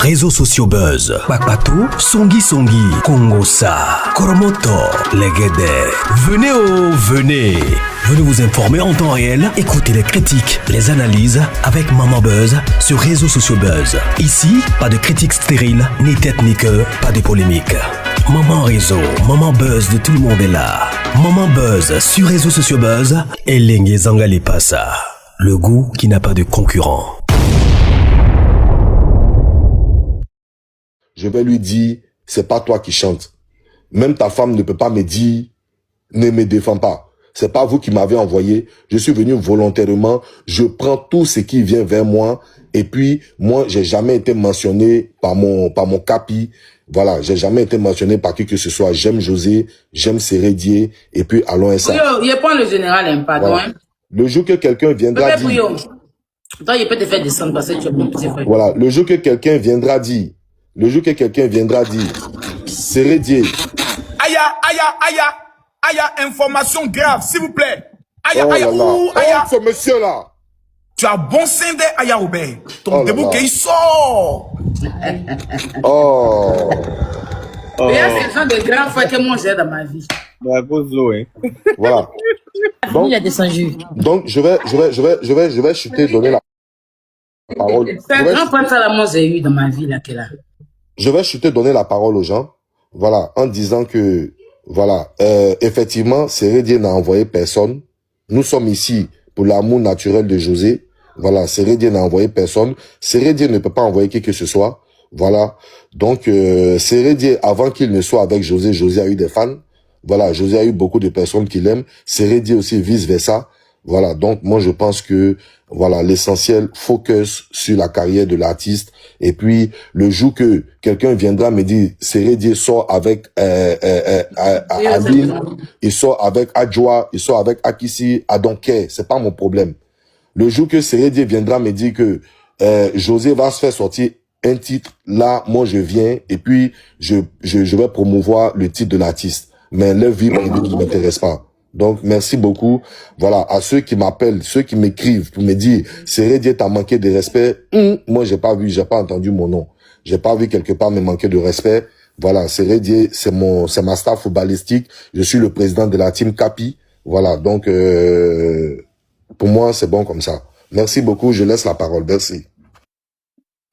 réseaux sociaux buzz. Bakpatou, Songi Songi, Kongosa, Koromoto, Legede. Venez venez. Venez vous informer en temps réel. Écoutez les critiques, les analyses avec Maman Buzz sur réseaux sociaux buzz. Ici, pas de critiques stériles, ni tête ni queue, pas de polémique. Maman réseau, Maman Buzz de tout le monde est là. Maman Buzz sur réseaux sociaux buzz. Et Lengue Zangali Passa. Le goût qui n'a pas de concurrent. Je vais lui dire, c'est pas toi qui chante. Même ta femme ne peut pas me dire, ne me défends pas. C'est pas vous qui m'avez envoyé. Je suis venu volontairement. Je prends tout ce qui vient vers moi. Et puis, moi, j'ai jamais été mentionné par mon capi. Voilà, j'ai jamais été mentionné par qui que ce soit. J'aime José, j'aime Sérédier. Et puis, allons et ça. Il prend le général, pardon. Voilà. Le jour que quelqu'un viendra dire... Toi, il peut te faire descendre parce que tu es mon petit frère. Voilà, le jour que quelqu'un viendra dire... Sérédier. Aïe, information grave, s'il vous plaît. Aïe, ce monsieur-là. Tu as bon scindé, aïe, Robert. Ton debout qui sort. Oh. Mais c'est le genre de grand frère que moi j'ai dans ma vie. Voilà. Donc, il a descendu. Donc, je vais chuter, donner la parole. C'est un grand frère ça, là, moi j'ai eu dans ma vie, là, qu'elle a. Je vais chuter, donner la parole aux gens. Voilà, en disant que, voilà, effectivement, Sérédier n'a envoyé personne. Nous sommes ici pour l'amour naturel de José. Voilà, Sérédier n'a envoyé personne. Sérédier ne peut pas envoyer qui que ce soit. Voilà. Donc, Sérédier, avant qu'il ne soit avec José, José a eu des fans. Voilà, José a eu beaucoup de personnes qui l'aiment. Sérédier aussi, vice-versa. Voilà, donc moi je pense que voilà l'essentiel focus sur la carrière de l'artiste et puis le jour que quelqu'un viendra me dire Sérédier sort avec Aline, il sort avec Adjoa, il sort avec Akissi, I don't care, c'est pas mon problème. Le jour que Sérédier viendra me dire que José va se faire sortir un titre, là moi je viens et puis je vais promouvoir le titre de l'artiste, mais leur vie ne m'intéresse pas. Donc, merci beaucoup. Voilà, à ceux qui m'appellent, ceux qui m'écrivent pour me dire, Sérédier t'as manqué de respect. Moi, j'ai pas vu, j'ai pas entendu mon nom. J'ai pas vu quelque part me manquer de respect. Voilà, Sérédier, c'est ma staff footballistique. Je suis le président de la team Capi. Voilà, donc, pour moi, c'est bon comme ça. Merci beaucoup, je laisse la parole. Merci.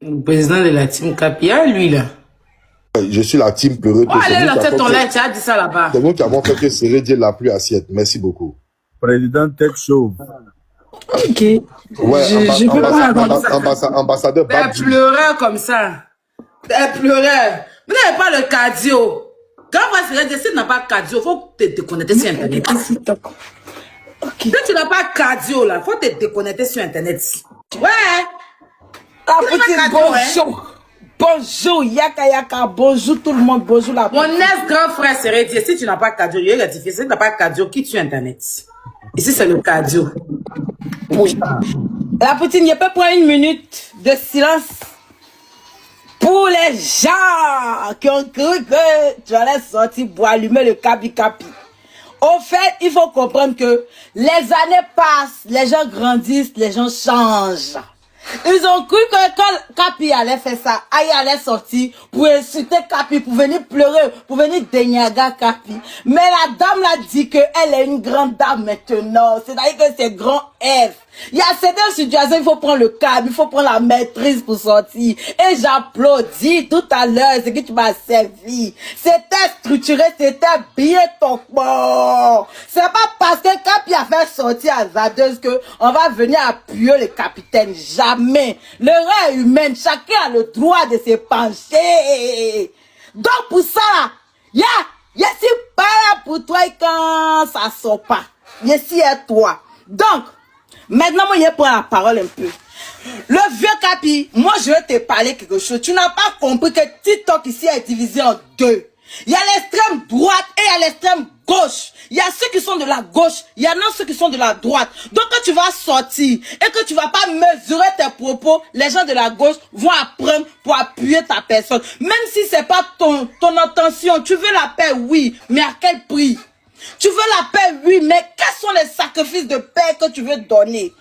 Le président de la team Capi, lui, là. Je suis la team pleureuse. Allez, la tête, tu as dit ça là-bas. C'est nous qui avons fait que Sérédier l'a plus assiette. Merci beaucoup. Président tête chauve. Ok. Ouais, je peux pas ambassadeur Des pleureurs comme ça. Des pleureurs. Vous n'avez pas le cardio. Quand vous Sérédier, si tu n'as pas cardio, il faut te déconnecter sur Internet. Si tu n'as pas cardio, là, il faut te déconnecter sur Internet. Ouais. La petite bonjour. Bonjour, yaka, bonjour tout le monde, bonjour la Mon ex-grand frère Sérédier, si tu n'as pas cardio, il est rectifié. Si tu n'as pas cardio, quitte sur Internet. Ici, c'est le cardio. Oui. La poutine, je peux prendre une minute de silence pour les gens qui ont cru que tu allais sortir pour allumer le capi. Au fait, il faut comprendre que les années passent, les gens grandissent, les gens changent. Ils ont cru que quand Capi allait faire ça, Aïe allait sortir pour insulter Capi, pour venir pleurer, pour venir déniaga Capi. Mais la dame l'a dit qu'elle est une grande dame maintenant. C'est-à-dire que c'est grand F. Il y a certaines situations, il faut prendre le câble, il faut prendre la maîtrise pour sortir. Et j'applaudis tout à l'heure ce que tu m'as servi. C'était structuré, c'était bien ton corps. C'est pas parce que Capi a fait sortir à Zadeuse que on va venir appuyer le capitaine. Jamais. L'erreur humaine, chacun a le droit de se pencher. Donc pour ça, je suis pas là pour toi quand ça sort pas. Je suis à toi. Donc, maintenant, moi, je prends la parole un peu. Le vieux Capi, moi, je vais te parler quelque chose. Tu n'as pas compris que TikTok ici est divisé en deux. Il y a l'extrême droite et il y a l'extrême gauche. Il y a ceux qui sont de la gauche, il y en a ceux qui sont de la droite. Donc quand tu vas sortir et que tu vas pas mesurer tes propos, les gens de la gauche vont apprendre pour appuyer ta personne. Même si c'est pas ton intention, tu veux la paix, oui, mais à quel prix? Tu veux la paix, oui, mais quels sont les sacrifices de paix que tu veux donner?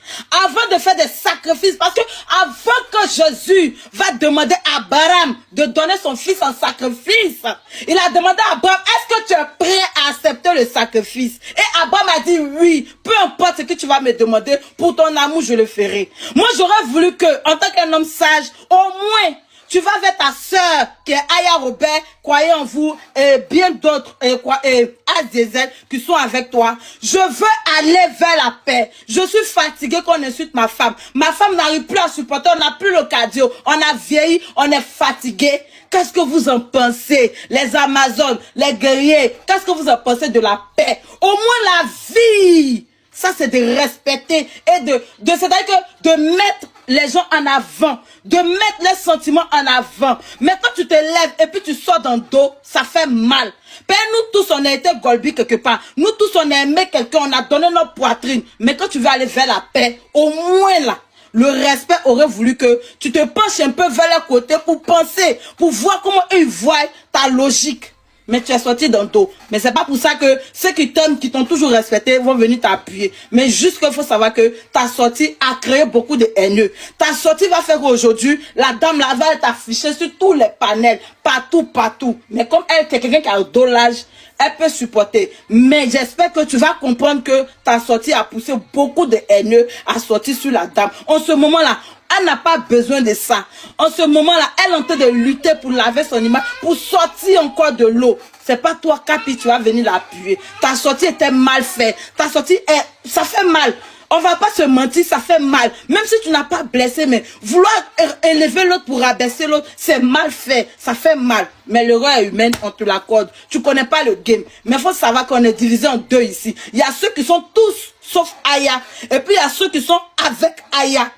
Avant de faire des sacrifices, parce que avant que Jésus va demander à Abraham de donner son fils en sacrifice, il a demandé à Abraham, est-ce que tu es prêt à accepter le sacrifice? Et Abraham a dit oui, peu importe ce que tu vas me demander, pour ton amour, je le ferai. Moi, j'aurais voulu que, en tant qu'un homme sage, au moins, tu vas vers ta sœur qui est Aya Robert, croyez en vous, et bien d'autres, Azizel qui sont avec toi. Je veux aller vers la paix. Je suis fatiguée qu'on insulte ma femme. Ma femme n'arrive plus à supporter, on n'a plus le cardio, on a vieilli, on est fatigué. Qu'est-ce que vous en pensez, les Amazones, les guerriers? Qu'est-ce que vous en pensez de la paix? Au moins la vie. Ça, c'est de respecter et c'est-à-dire que de mettre les gens en avant, de mettre les sentiments en avant. Maintenant, tu te lèves et puis tu sors dans le dos, ça fait mal. Père, nous tous, on a été golbi quelque part. Nous tous, on a aimé quelqu'un, on a donné notre poitrine. Mais quand tu veux aller vers la paix, au moins là, le respect aurait voulu que tu te penches un peu vers le côté pour penser, pour voir comment ils voient ta logique. Mais tu es sorti dans le dos. Mais c'est pas pour ça que ceux qui t'aiment, qui t'ont toujours respecté, vont venir t'appuyer. Mais juste qu'il faut savoir que ta sortie a créé beaucoup de haineux. Ta sortie va faire qu'aujourd'hui, la dame là va être affichée sur tous les panels, partout. Mais comme elle, c'est quelqu'un qui a un dos large, elle peut supporter. Mais j'espère que tu vas comprendre que ta sortie a poussé beaucoup de haineux à sortir sur la dame. En ce moment-là, elle n'a pas besoin de ça. En ce moment-là, elle est en train de lutter pour laver son image, pour sortir encore de l'eau. C'est pas toi, Capi, tu vas venir l'appuyer. Ta sortie était mal faite. Ta sortie, ça fait mal. On va pas se mentir, ça fait mal. Même si tu n'as pas blessé, mais vouloir élever l'autre pour abaisser l'autre, c'est mal fait. Ça fait mal. Mais l'erreur est humaine, on te l'accorde. Tu connais pas le game. Mais il faut savoir qu'on est divisé en deux ici. Il y a ceux qui sont tous, sauf Aya. Et puis il y a ceux qui sont avec Aya.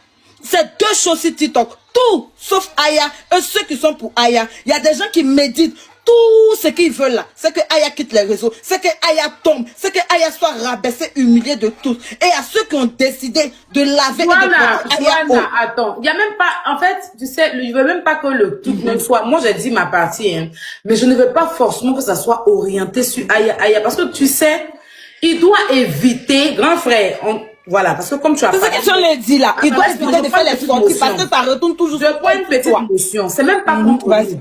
C'est deux choses sur TikTok. Tout, sauf Aya. Et ceux qui sont pour Aya. Il y a des gens qui méditent. Tout ce qu'ils veulent là, c'est que Aya quitte les réseaux, c'est que Aya tombe, c'est que Aya soit rabaissée, humiliée de tous. Et à ceux qui ont décidé de laver et de Joanna, attends, il n'y a même pas, en fait, tu sais, je veux même pas que le tout ne soit, moi j'ai dit ma partie, hein, mais je ne veux pas forcément que ça soit orienté sur Aya, parce que tu sais, il doit éviter, grand frère, voilà, parce que comme tu as parlé. C'est ce que je l'ai dit là, il doit éviter de faire les sorties parce que ça retourne toujours sur toi. Je prends une petite notion, c'est même pas contre lui.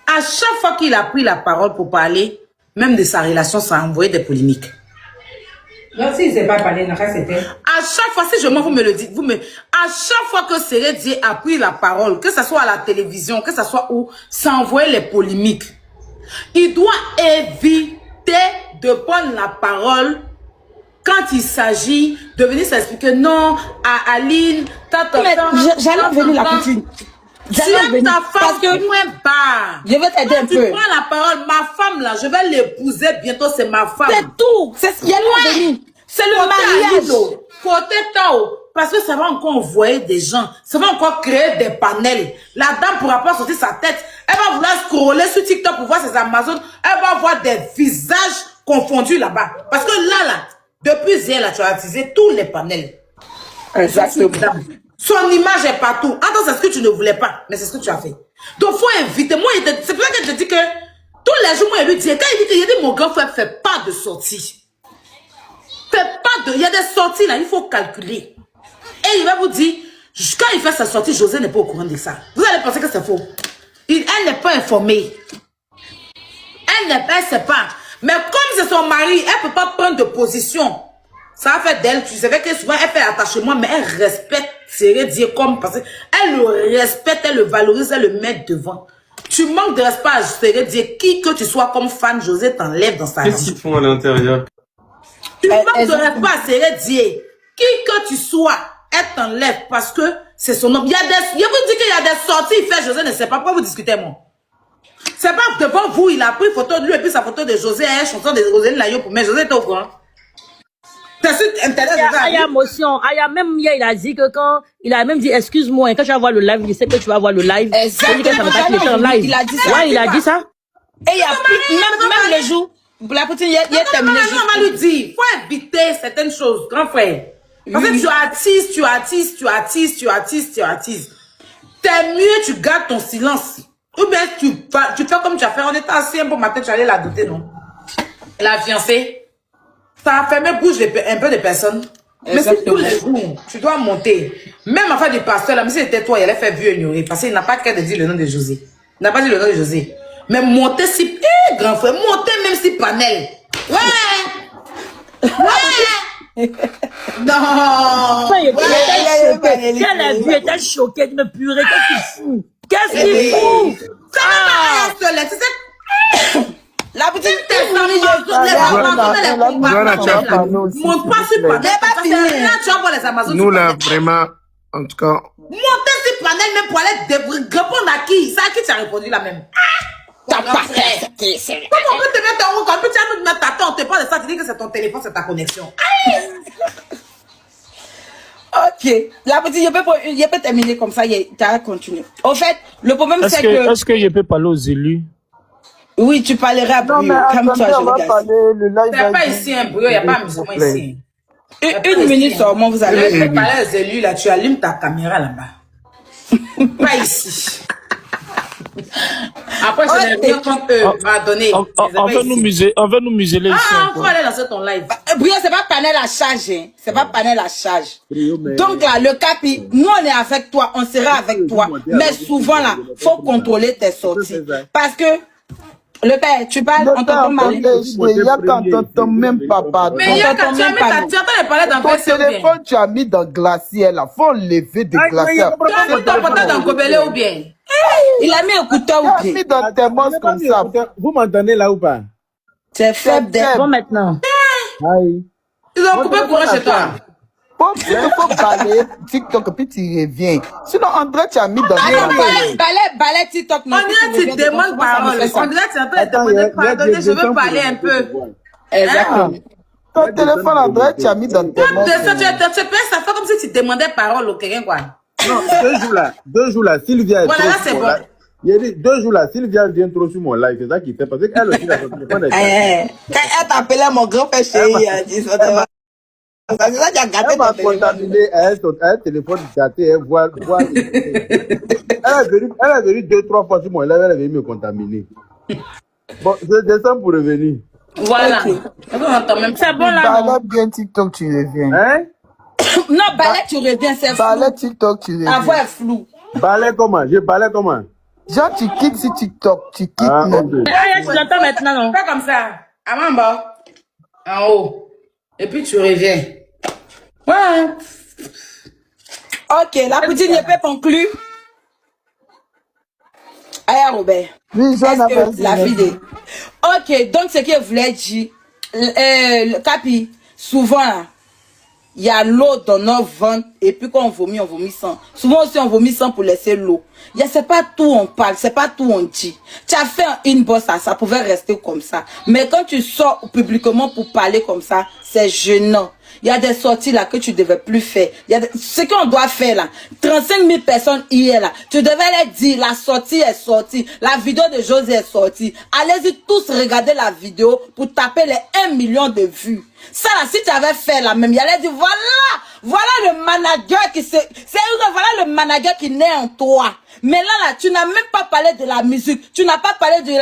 À chaque fois qu'il a pris la parole pour parler, même de sa relation, ça a envoyé des polémiques. Non, si il ne s'est pas parlé, c'était. À chaque fois, si je m'en vous me le dites, à chaque fois que Sérédié a pris la parole, que ce soit à la télévision, que ce soit où, ça a envoyé les polémiques. Il doit éviter de prendre la parole quand il s'agit de venir s'expliquer non à Aline, j'allais venir la poutine. Tu aimes ta femme moins bas. Je vais t'aider un peu. Tu prends la parole, ma femme là, je vais l'épouser bientôt, c'est ma femme. C'est tout. C'est ce qu'il y a là. C'est le mariage. Côté Tao, parce que ça va encore envoyer des gens, ça va encore créer des panels. La dame ne pourra pas sortir sa tête. Elle va vouloir scroller sur TikTok pour voir ses Amazones. Elle va voir des visages confondus là-bas. Parce que là, depuis hier, là, tu as utilisé tous les panels. Exactement. Son image est partout. Attends, c'est ce que tu ne voulais pas, mais c'est ce que tu as fait. Donc, il faut éviter. Moi, c'est pour ça que je te dis que tous les jours, moi, il lui dit, quand il dit mon grand frère, fait pas de sortie. Il y a des sorties là, il faut calculer. Et il va vous dire, quand il fait sa sortie, José n'est pas au courant de ça. Vous allez penser que c'est faux. Elle n'est pas informée. Elle ne sait pas. Mais comme c'est son mari, elle ne peut pas prendre de position. Ça va faire d'elle, tu savais que souvent elle fait l'attachement, mais elle respecte Sérédié comme parce qu'elle le respecte, elle le valorise, elle le met devant. Tu manques de respect à Sérédié, qui que tu sois comme fan, José t'enlève dans sa vie. Qu'est-ce qu'ils font à l'intérieur? Tu manques de respect à Sérédié, qui que tu sois, elle t'enlève parce que c'est son nom. Il y a des, je vous dis qu'il y a des sorties, il fait José ne sait pas pourquoi vous discutez moi. C'est pas devant vous, il a pris photo de lui et puis sa photo de José, un chanson de Roséline Layo pour mettre José était au courant. Aya émotion. Aya même hier il a dit que quand il a même dit excuse-moi quand tu vas voir le live, il sait que tu vas voir le live. Exactement. Il a dit ça. Ouais, il a dit ça. Et il y a plus même le jour la poutine il y a terminé. On va lui dire, faut éviter certaines choses, grand frère. Parce que tu attises. T'es mieux tu gardes ton silence. Ou bien tu fais comme tu as fait. On était assis un peu matin, tu allais la douter, non? La fiancée. Ça a fermé bouche un peu de personnes. Mais si tous les jours, tu dois monter. Même en fait du pasteur, là, mais si c'était toi, il allait faire vieux ignorer. Parce qu'il n'a pas qu'à dire le nom de José. Il n'a pas dit le nom de José. Mais monter si... grand frère, monter même si panel. Ouais. Non. Elle a vu, elle était choquée. Elle me purée. Qu'est-ce qu'il fout? Qu'est-ce qu'il fout? Ça n'a pas tu sais. La petite monte pas sur panel. Nous là, vraiment, en tout cas. Monter sur panel même pour aller répondre à qui? C'est à qui tu as répondu là même? T'as pas fait. Comment on peut te mettre en haut quand tu as nous mettre ta tête, on te parle de ça, tu dis que c'est ton téléphone, c'est ta connexion. Ok, la petite, je peux terminer comme ça, tu as continué. En fait, le problème c'est que... Est-ce que je peux parler aux élus? Oui, tu parleras à Brio, comme toi, je regarde. C'est pas ici un Brio, il n'y a pas un musulman ici. Une minute seulement, vous allez... Je vais parler aux élus, là, tu allumes ta caméra là-bas. Pas ici. Après, je vais venir contre eux, à donner. On veut nous museler ici. Ah, on va aller lancer ton live. Brio, c'est pas panel à charge, hein. C'est pas panel à charge. Donc là, le capi, nous on est avec toi, on sera avec toi. Mais souvent là, faut contrôler tes sorties. Parce que, le père, tu parles, on t'entend mal. Il y a quand on t'entend même pas parler. Mais il y a quand tu entends parler dans ton téléphone, tu as mis dans glacier là. Faut lever des glaciers. Tu as mis ton portable dans Gobelé ou bien? Il a mis un couteau ou bien? mis dans tes mosses comme ça. Vous m'entendez là ou pas? C'est faible d'être. Bon, maintenant. Ils ont coupé le courant chez toi. Il faut balayer TikTok puis tu reviens. Sinon, André, tu as mis dans Balai TikTok. On dirait que tu demandes parole. On dirait que tu es en train de demander pardonner, je veux parler un peu. Exactement. ton téléphone, André, tu as mis dans tes mosses. Tu peux ça fait comme si tu demandais parole au quelqu'un, quoi. Non, 2 jours là, Sylvia est voilà, trop là, c'est sur mon bon. live. Il a dit 2 jours là, Sylvia vient trop sur mon live. C'est ça qui fait. Parce qu'elle aussi, a son téléphone. Quand elle t'appelait mon grand-père chéri, elle dit ça. C'est ça qui a gâté Elle m'a ton téléphone. contaminé à un téléphone gâté. Elle voit. Elle est venue 2-3 fois sur mon live. Elle est venue me contaminer. Bon, je descends pour revenir. Voilà. C'est bon là. Balai bien TikTok, tu reviens. Hein? Non, balai, tu reviens, c'est flou. Balai TikTok, tu reviens. La voix est floue. Balai comment? Je balai comment? Genre, tu quittes sur TikTok, tu quittes. Ah, même. ok. Ah, tu l'entends maintenant, non? Fais comme ça. En bas. En haut. Et puis tu reviens. Ouais. Ok, la petite ne peut conclure. Aya Robert. Oui, j'en ai Est-ce que la vidéo. Ok, donc ce que voulait dire, le Capi, souvent là, il y a l'eau dans nos ventres et puis quand on vomit sans. Souvent aussi on vomit sans pour laisser l'eau. C'est pas tout on parle, c'est pas tout on dit. Tu as fait une bosse ça pouvait rester comme ça. Mais quand tu sors publiquement pour parler comme ça, c'est gênant. Il y a des sorties là que tu devais plus faire. Ce qu'on doit faire là, 35 000 personnes hier là, tu devais leur dire la sortie est sortie, la vidéo de José est sortie. Allez-y tous regarder la vidéo pour taper les 1 million de vues. Ça là, si tu avais fait la même, il allait dire voilà le manager qui voilà le manager qui naît en toi. Mais là, tu n'as même pas parlé de la musique, tu n'as pas parlé de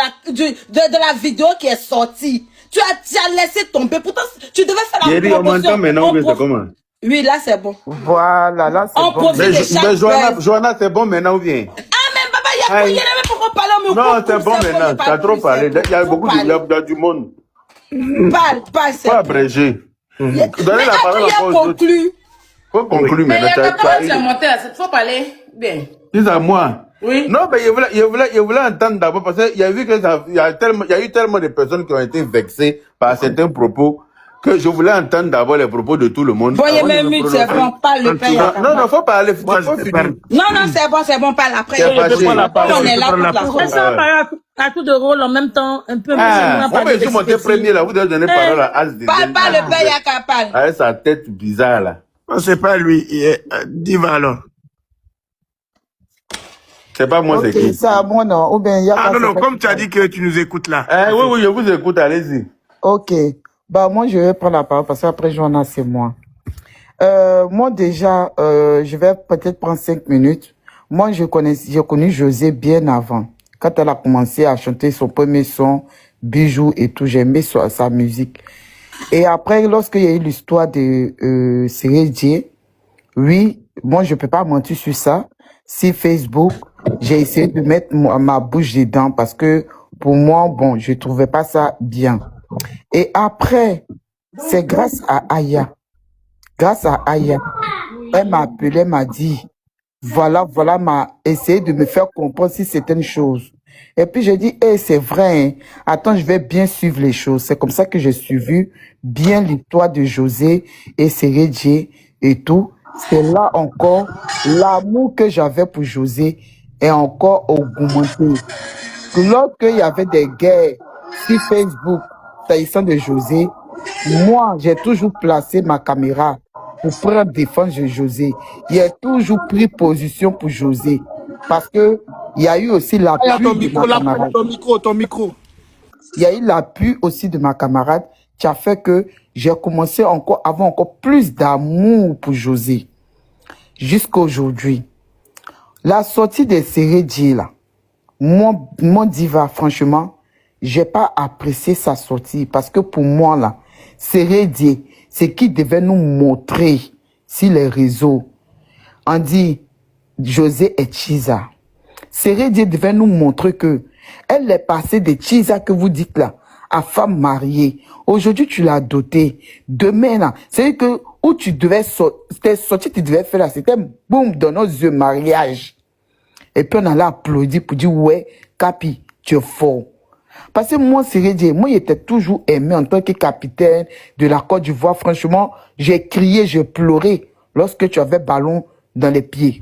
la vidéo qui est sortie. Tu as laissé tomber. Pourtant, tu devais faire la promotion. On m'entend maintenant, mais c'est comment? Oui, là, c'est bon. Voilà, là, c'est bon. Mais Johanna, c'est bon maintenant ou bien? Ah, mais papa, il y a même pourquoi parler au non, c'est bon maintenant. Tu as trop parlé. Il y a beaucoup du monde. Parle, c'est pas abrégé. Donnez la parole aux autres. Faut conclure maintenant. Mais comment tu as monté là? Il faut parler bien. C'est à moi. Oui. Non, mais je voulais entendre d'abord parce qu'il y a vu que il y a eu tellement de personnes qui ont été vexées par certains propos que je voulais entendre d'abord les propos de tout le monde. Voyez même c'est bon, parle le père. Non, faut parler, faut finir. Non, c'est bon, parle après. On est là pour la France. Ça parle à tout de rôle en même temps, un peu. Moi, je suis monté premier là, vous devez donner parole à Asdi. Parle le père, Yaka parle. Avec sa tête bizarre là. Non, c'est pas lui, dis-moi alors. C'est pas moi, c'est qui? C'est à moi, non. Ou bien, non, comme tu as dit que tu nous écoutes là. Oui, je vous écoute, allez-y. Ok. Bah, moi, je vais prendre la parole parce qu'après, Johanna, c'est moi. Moi, déjà, je vais peut-être prendre 5 minutes. Moi, j'ai connu José bien avant. Quand elle a commencé à chanter son premier son, Bijoux et tout, j'aimais sa musique. Et après, lorsqu'il y a eu l'histoire de Sérédier, oui, moi, je peux pas mentir sur ça. Si Facebook, j'ai essayé de mettre ma bouche dedans parce que pour moi, bon, je trouvais pas ça bien. Et après, c'est grâce à Aya. Grâce à Aya, elle m'a appelé, elle m'a dit, voilà, m'a essayé de me faire comprendre si c'était une chose. Et puis j'ai dit, hey, c'est vrai, hein. Attends, je vais bien suivre les choses. C'est comme ça que j'ai suivi bien l'histoire de José et Sérédier et tout. C'est là encore, l'amour que j'avais pour José est encore augmenté. Lorsqu'il y avait des guerres sur Facebook, s'agissant de José, moi, j'ai toujours placé ma caméra pour prendre défense de José. J'ai toujours pris position pour José. Parce que il y a eu aussi l'appui de ma camarade. Ton micro. Il y a eu l'appui aussi de ma camarade qui a fait que j'ai commencé encore à avoir encore plus d'amour pour José. Jusqu'à aujourd'hui. La sortie de Sérédier, là, mon diva, franchement, j'ai pas apprécié sa sortie parce que pour moi, là, Sérédier, c'est qui devait nous montrer sur les réseaux. On dit, José et Chiza. Sérédier devait nous montrer que elle est passée de Chiza que vous dites là, à femme mariée. Aujourd'hui, tu l'as dotée. Demain, là, c'est que où tu devais sortir, tu devais faire là, c'était boum, dans nos yeux, mariage. Et puis on allait applaudir pour dire, ouais, Capi, tu es fort. Parce que moi, Sérédier, moi, j'étais toujours aimé en tant que capitaine de la Côte d'Ivoire. Franchement, j'ai crié, j'ai pleuré lorsque tu avais ballon dans les pieds.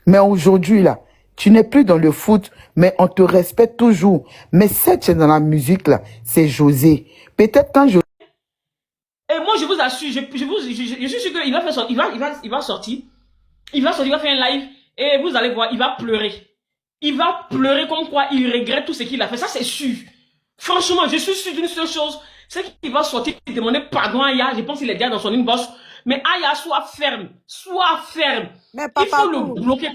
Mais aujourd'hui, là, tu n'es plus dans le foot, mais on te respecte toujours. Mais cette dans la musique, là, c'est José. Peut-être quand je... Et moi, je vous assure, je suis sûr qu'il va faire sortir, il va sortir. Il va sortir, il va faire un live. Et vous allez voir, il va pleurer. Il va pleurer comme quoi il regrette tout ce qu'il a fait. Ça, c'est sûr. Franchement, je suis sûr d'une seule chose. C'est qu'il va sortir et demander pardon à Aya. Je pense qu'il est déjà dans son inbox. Mais Aya, sois ferme. Sois ferme. Mais papa, il faut le bloquer.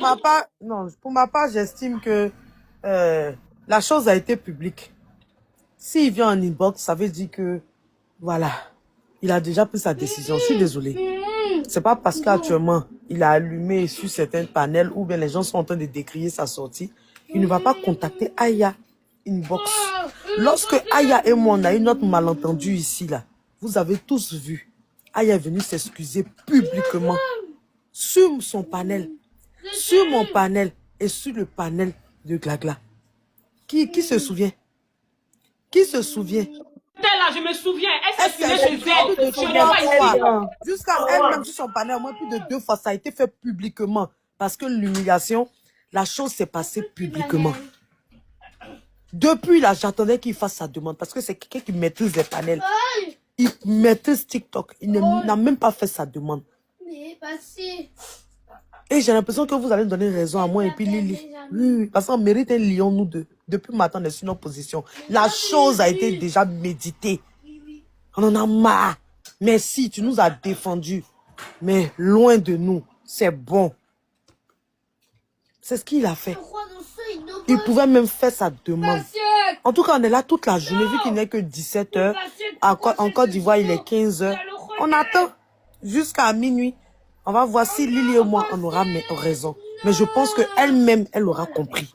Pour ma part, j'estime que la chose a été publique. S'il vient en inbox, ça veut dire que, voilà, il a déjà pris sa décision. Je suis désolée. C'est pas parce qu'actuellement, il a allumé sur certains panels ou bien les gens sont en train de décrier sa sortie, il ne va pas contacter Aya inbox. Lorsque Aya et moi, on a eu notre malentendu ici, là, vous avez tous vu, Aya est venue s'excuser publiquement sur son panel, sur mon panel et sur le panel de Glagla. Qui se souvient? Qui se souvient? Là, je me souviens, elle s'est excusée chez elle. Jusqu'à elle-même sur son panel, au moins plus de 2 fois, ça a été fait publiquement. Parce que l'humiliation, la chose s'est passée publiquement. Depuis là, j'attendais qu'il fasse sa demande. Parce que c'est quelqu'un qui maîtrise les panels. Il maîtrise TikTok. Il n'a même pas fait sa demande. Et j'ai l'impression que vous allez donner raison à moi et puis Lily. Oui, parce qu'on mérite un lion, nous deux. Depuis matin, on est sur notre position. La chose a été déjà méditée. On en a marre. Merci, tu nous as défendus. Mais loin de nous, c'est bon. C'est ce qu'il a fait. Il pouvait même faire sa demande. En tout cas, on est là toute la journée, vu qu'il n'est que 17 h. En Côte d'Ivoire, il est 15 h. On attend jusqu'à minuit. On va voir si Lily et moi, on aura raison. Mais je pense qu'elle-même, elle aura compris.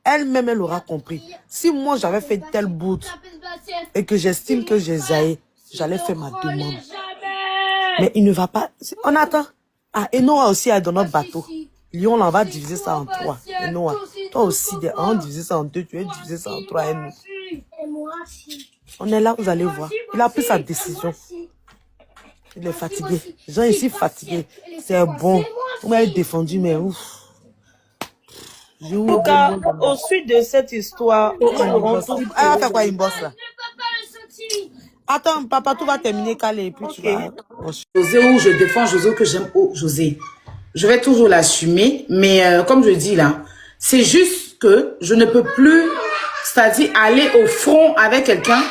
Elle-même, elle aura compris. Si moi, j'avais fait tel bout et que j'estime que j'ai zaï, j'allais faire ma demande. Mais il ne va pas... On attend. Ah, et Noah aussi est dans notre bateau. Lyon, là, on va diviser ça en 3. Et Noah, toi aussi, on va diviser ça en 2, tu vas diviser ça en 3 et nous. On est là, vous allez voir. Il a pris sa décision. Il est fatigué. Les gens ici fatigués. C'est bon. Vous m'avez défendu, mais ouf. En tout cas, au suite de cette histoire, elle va faire quoi, inbox là? Attends, papa, tout va terminer calé et puis tu vas... José, où je défends José, que j'aime José. Je vais toujours l'assumer, mais comme je dis là, c'est juste que je ne peux plus, c'est-à-dire aller au front avec quelqu'un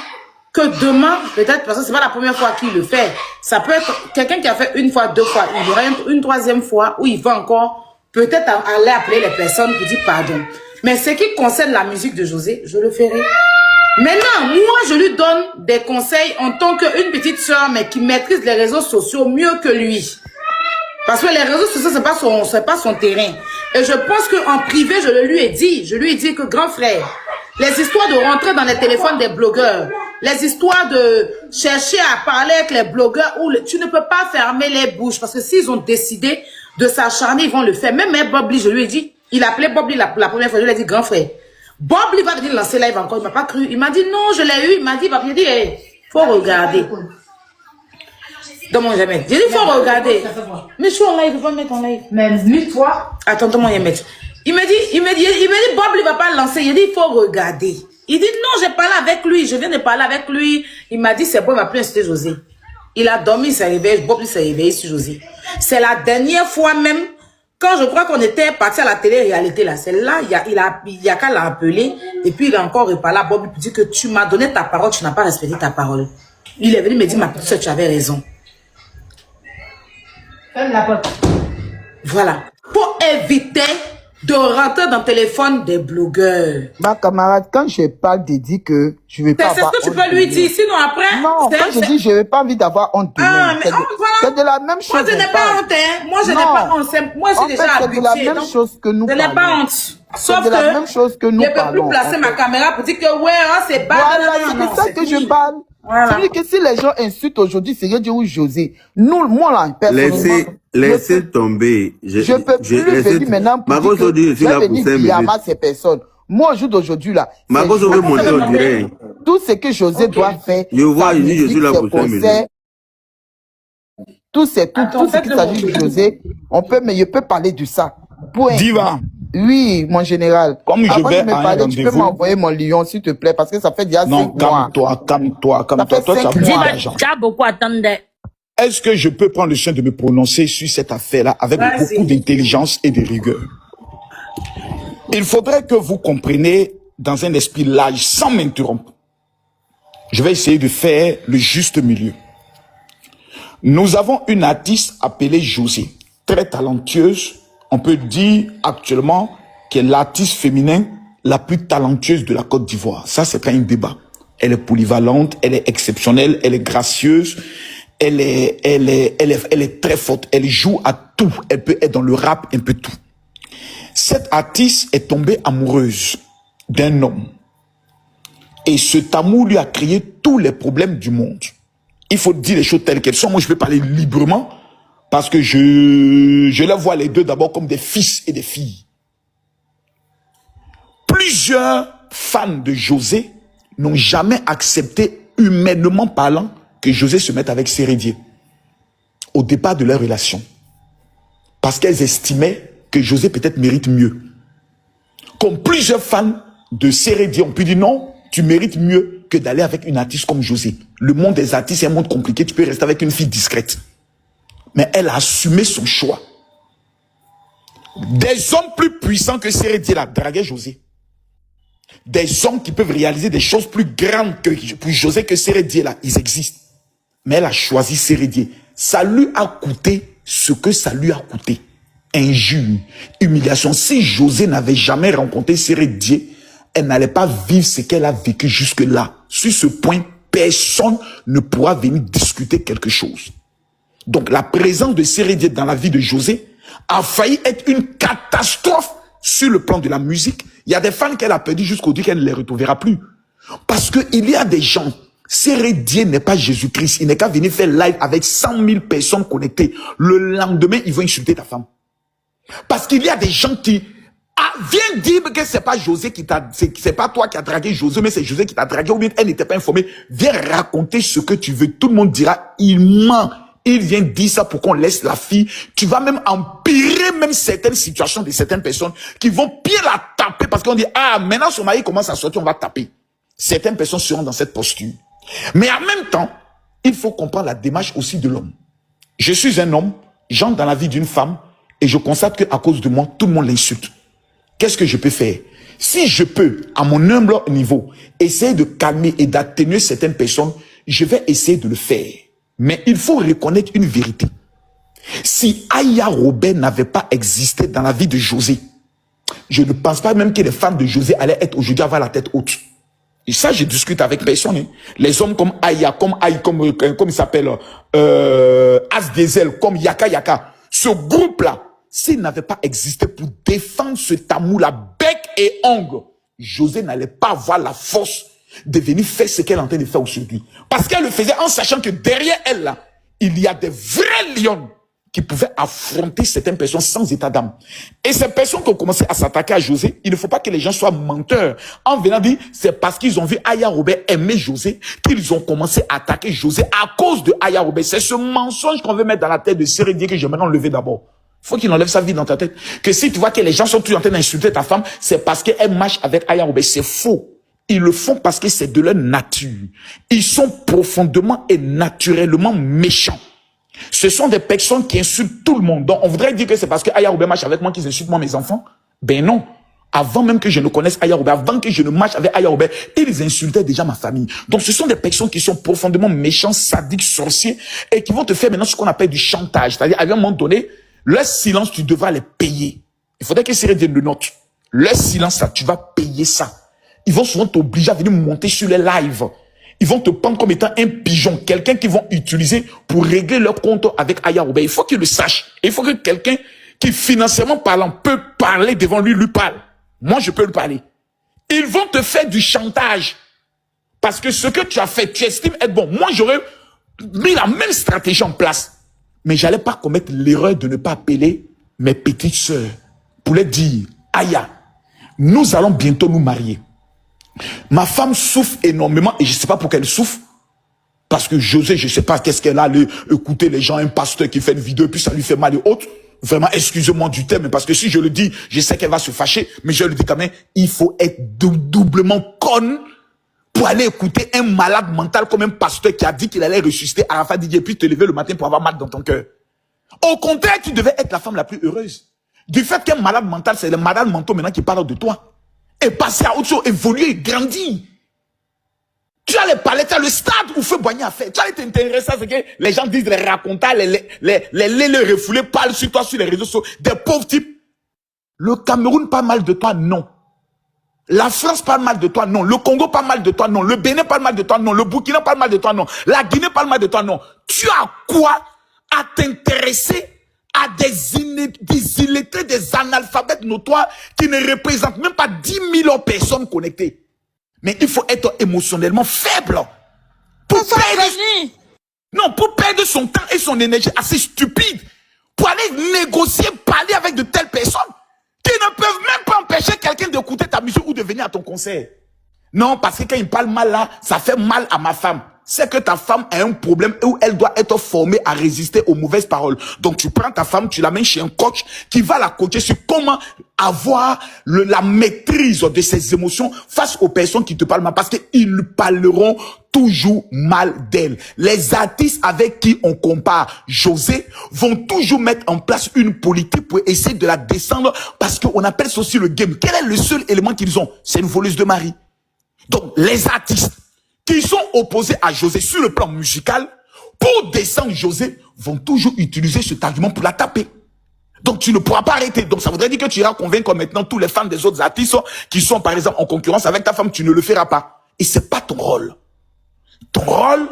que demain, peut-être, parce que c'est pas la première fois qu'il le fait. Ça peut être quelqu'un qui a fait 1 fois, 2 fois, il y aura une 3e fois où il va encore peut-être aller appeler les personnes pour dire pardon. Mais ce qui concerne la musique de José, je le ferai. Maintenant, moi, je lui donne des conseils en tant qu'une petite soeur, mais qui maîtrise les réseaux sociaux mieux que lui. Parce que les réseaux sociaux, c'est pas son terrain. Et je pense qu'en privé, je le lui ai dit. Je lui ai dit que, grand frère, les histoires de rentrer dans les téléphones des blogueurs, les histoires de chercher à parler avec les blogueurs, tu ne peux pas fermer les bouches. Parce que s'ils ont décidé de s'acharner, ils vont le faire. Même Bob Lee, je lui ai dit, il appelait Bob Lee la première fois, je lui ai dit, grand frère, Bob Lee va venir lancer live encore. Il m'a pas cru. Il m'a dit, non, je l'ai eu. Il m'a dit, hey, faut regarder. Donne-moi jamais. J'ai dit, faut regarder. Mais je suis en live, il faut me mettre en live. Mais toi. Attends, donne-moi un mettre. Il m'a dit, Bob, il va pas lancer. Il a dit, il faut regarder. Il dit, non, j'ai parlé avec lui. Je viens de parler avec lui. Il m'a dit, c'est bon, il m'a plus incité José. Il a dormi, il s'est réveillé. Bob, il s'est réveillé sur José. C'est la dernière fois même, quand je crois qu'on était parti à la télé-réalité, là, celle-là, il y a qu'à l'appeler. Et puis, il a encore reparlé à Bob, il dit que tu m'as donné ta parole, tu n'as pas respecté ta parole. Il est venu me dire, ma petite soeur, tu avais raison. Ferme la porte. Voilà. Pour éviter de rentrer dans le téléphone des blogueurs. Ma camarade, quand je parle de dire que je ne vais pas avoir c'est ce que tu peux lui dire. Sinon après... Non, quand je dis je n'ai pas envie d'avoir honte de même. C'est de la même chose. Moi, je n'ai pas honte. Hein. Moi, je n'ai pas honte. Moi, je suis déjà habituée. C'est de la même chose que nous parlons. Je n'ai pas honte. Sauf que la même chose que nous je ne peux plus placer ma caméra pour dire que ouais, c'est bad. Voilà, c'est ça que je parle. Voilà. C'est-à-dire que si les gens insultent aujourd'hui, c'est Dieu ou José. Nous, moi là, personnellement, laissez tomber. Je peux plus venir maintenant pour dire que je vais venir blâmer ces personnes. Moi, au jour d'aujourd'hui là, tout ce que José doit faire, je vois, je suis là pour 5 minutes. Tout ce qui s'agit de José, je peux parler de ça. Point. Diva. Oui, mon général. Comme je vais me parler, tu peux m'envoyer mon lion, s'il te plaît, parce que ça fait déjà 5 mois. Non, calme-toi. Toi, ça Diva, tu as beaucoup attendu. Est-ce que je peux prendre le soin de me prononcer sur cette affaire-là avec beaucoup d'intelligence et de rigueur? Il faudrait que vous compreniez dans un esprit large, sans m'interrompre. Je vais essayer de faire le juste milieu. Nous avons une artiste appelée José, très talentueuse. On peut dire actuellement qu'elle est l'artiste féminin la plus talentueuse de la Côte d'Ivoire. Ça, c'est pas un débat. Elle est polyvalente, elle est exceptionnelle, elle est gracieuse, elle est très forte. Elle joue à tout. Elle peut être dans le rap, un peu tout. Cette artiste est tombée amoureuse d'un homme. Et cet amour lui a créé tous les problèmes du monde. Il faut dire les choses telles qu'elles sont. Moi, je peux parler librement. Parce que je les vois les deux d'abord comme des fils et des filles. Plusieurs fans de José n'ont jamais accepté, humainement parlant, que José se mette avec Sérédier. Au départ de leur relation. Parce qu'elles estimaient que José peut-être mérite mieux. Comme plusieurs fans de Sérédier ont pu dire non, tu mérites mieux que d'aller avec une artiste comme José. Le monde des artistes est un monde compliqué, tu peux rester avec une fille discrète. Mais elle a assumé son choix. Des hommes plus puissants que Sérédier la draguaient José. Des hommes qui peuvent réaliser des choses plus grandes que pour José que Sérédier là, ils existent. Mais elle a choisi Sérédier. Ça lui a coûté ce que ça lui a coûté. Injure, humiliation. Si José n'avait jamais rencontré Sérédier, elle n'allait pas vivre ce qu'elle a vécu jusque-là. Sur ce point, personne ne pourra venir discuter quelque chose. Donc, la présence de Sérédier dans la vie de José a failli être une catastrophe sur le plan de la musique. Il y a des fans qu'elle a perdu jusqu'au jour qu'elle ne les retrouvera plus. Parce qu'il y a des gens, Sérédier n'est pas Jésus-Christ. Il n'est qu'à venir faire live avec 100 000 personnes connectées. Le lendemain, ils vont insulter ta femme. Parce qu'il y a des gens qui viennent dire que c'est pas José qui t'a, c'est pas toi qui as dragué José, mais c'est José qui t'a dragué, ou bien elle n'était pas informée. Viens raconter ce que tu veux. Tout le monde dira, il ment. Il vient dire ça pour qu'on laisse la fille. Tu vas même empirer même certaines situations de certaines personnes qui vont pire la taper parce qu'on dit, ah, maintenant son mari commence à sortir, on va taper. Certaines personnes seront dans cette posture. Mais en même temps, il faut comprendre la démarche aussi de l'homme. Je suis un homme, j'entre dans la vie d'une femme et je constate qu'à cause de moi, tout le monde l'insulte. Qu'est-ce que je peux faire? Si je peux, à mon humble niveau, essayer de calmer et d'atténuer certaines personnes, je vais essayer de le faire. Mais il faut reconnaître une vérité. Si Aya Robert n'avait pas existé dans la vie de José, je ne pense pas même que les femmes de José allaient être aujourd'hui avoir la tête haute. Et ça, je discute avec personne. Hein. Les hommes comme Aya, comme il s'appelle, As Diesel, comme Yaka Yaka. Ce groupe-là, s'il n'avait pas existé pour défendre ce tamoul-là, bec et ongle, José n'allait pas avoir la force de venir faire ce qu'elle est en train de faire aujourd'hui. Parce qu'elle le faisait en sachant que derrière elle, là, il y a des vrais lions qui pouvaient affronter certaines personnes sans état d'âme. Et ces personnes qui ont commencé à s'attaquer à José, il ne faut pas que les gens soient menteurs. En venant dire, c'est parce qu'ils ont vu Aya Robert aimer José qu'ils ont commencé à attaquer José à cause de Aya Robert. C'est ce mensonge qu'on veut mettre dans la tête de Sérédier que j'aimerais enlever d'abord. Il faut qu'il enlève sa vie dans ta tête. Que si tu vois que les gens sont toujours en train d'insulter ta femme, c'est parce qu'elle marche avec Aya Robert. C'est faux. Ils le font parce que c'est de leur nature. Ils sont profondément et naturellement méchants. Ce sont des personnes qui insultent tout le monde. Donc, on voudrait dire que c'est parce que Aya Robert marche avec moi qu'ils insultent moi mes enfants. Ben non. Avant même que je ne connaisse Aya Robert, avant que je ne marche avec Aya Robert, ils insultaient déjà ma famille. Donc, ce sont des personnes qui sont profondément méchants, sadiques, sorciers, et qui vont te faire maintenant ce qu'on appelle du chantage. C'est-à-dire, à un moment donné, leur silence, tu devras les payer. Il faudrait que Sérédienne le note. Leur silence, là, tu vas payer ça. Ils vont souvent t'obliger à venir monter sur les lives. Ils vont te prendre comme étant un pigeon, quelqu'un qu'ils vont utiliser pour régler leur compte avec Aya Robert. Il faut qu'ils le sachent. Et il faut que quelqu'un qui, financièrement parlant, peut parler devant lui, lui parle. Moi, je peux lui parler. Ils vont te faire du chantage. Parce que ce que tu as fait, tu estimes être bon. Moi, j'aurais mis la même stratégie en place. Mais j'allais pas commettre l'erreur de ne pas appeler mes petites sœurs pour leur dire, Aya, nous allons bientôt nous marier. Ma femme souffre énormément et je ne sais pas pourquoi elle souffre. Parce que José, je ne sais pas qu'est-ce qu'elle a allé écouter les gens, un pasteur qui fait une vidéo et puis ça lui fait mal et autres. Vraiment, excusez-moi du terme, parce que si je le dis, je sais qu'elle va se fâcher, mais je le dis quand même, il faut être doublement conne pour aller écouter un malade mental comme un pasteur qui a dit qu'il allait ressusciter Arafat Didier et puis te lever le matin pour avoir mal dans ton cœur. Au contraire, tu devais être la femme la plus heureuse. Du fait qu'un malade mental, c'est les malades mentaux maintenant qui parlent de toi. Et passer à autre chose, évoluer, grandir. Tu allais parler, tu as le stade où Feu Boigny a fait. Tu allais t'intéresser à ce que les gens disent, les racontants, les refoulés parlent sur toi sur les réseaux sociaux. Des pauvres types. Le Cameroun parle mal de toi, non. La France parle mal de toi, non. Le Congo parle mal de toi, non. Le Bénin parle mal de toi, non. Le Burkina parle mal de toi, non. La Guinée parle mal de toi, non. Tu as quoi à t'intéresser à des illettrés, des analphabètes notoires qui ne représentent même pas 10 000 personnes connectées. Mais il faut être émotionnellement faible pour perdre son temps et son énergie assez stupide pour aller négocier, parler avec de telles personnes qui ne peuvent même pas empêcher quelqu'un d'écouter ta musique ou de venir à ton concert. Non, parce que quand il parle mal là, ça fait mal à ma femme. C'est que ta femme a un problème où elle doit être formée à résister aux mauvaises paroles. Donc tu prends ta femme, tu l'amènes chez un coach qui va la coacher sur comment avoir la maîtrise de ses émotions face aux personnes qui te parlent mal. Parce qu'ils parleront toujours mal d'elle. Les artistes avec qui on compare José vont toujours mettre en place une politique pour essayer de la descendre parce qu'on appelle ça aussi le game. Quel est le seul élément qu'ils ont? C'est une voleuse de mari. Donc les artistes qui sont opposés à José sur le plan musical, pour descendre José, vont toujours utiliser cet argument pour la taper. Donc tu ne pourras pas arrêter. Donc ça voudrait dire que tu iras convaincre maintenant tous les fans des autres artistes qui sont par exemple en concurrence avec ta femme, tu ne le feras pas. Et c'est pas ton rôle. Ton rôle,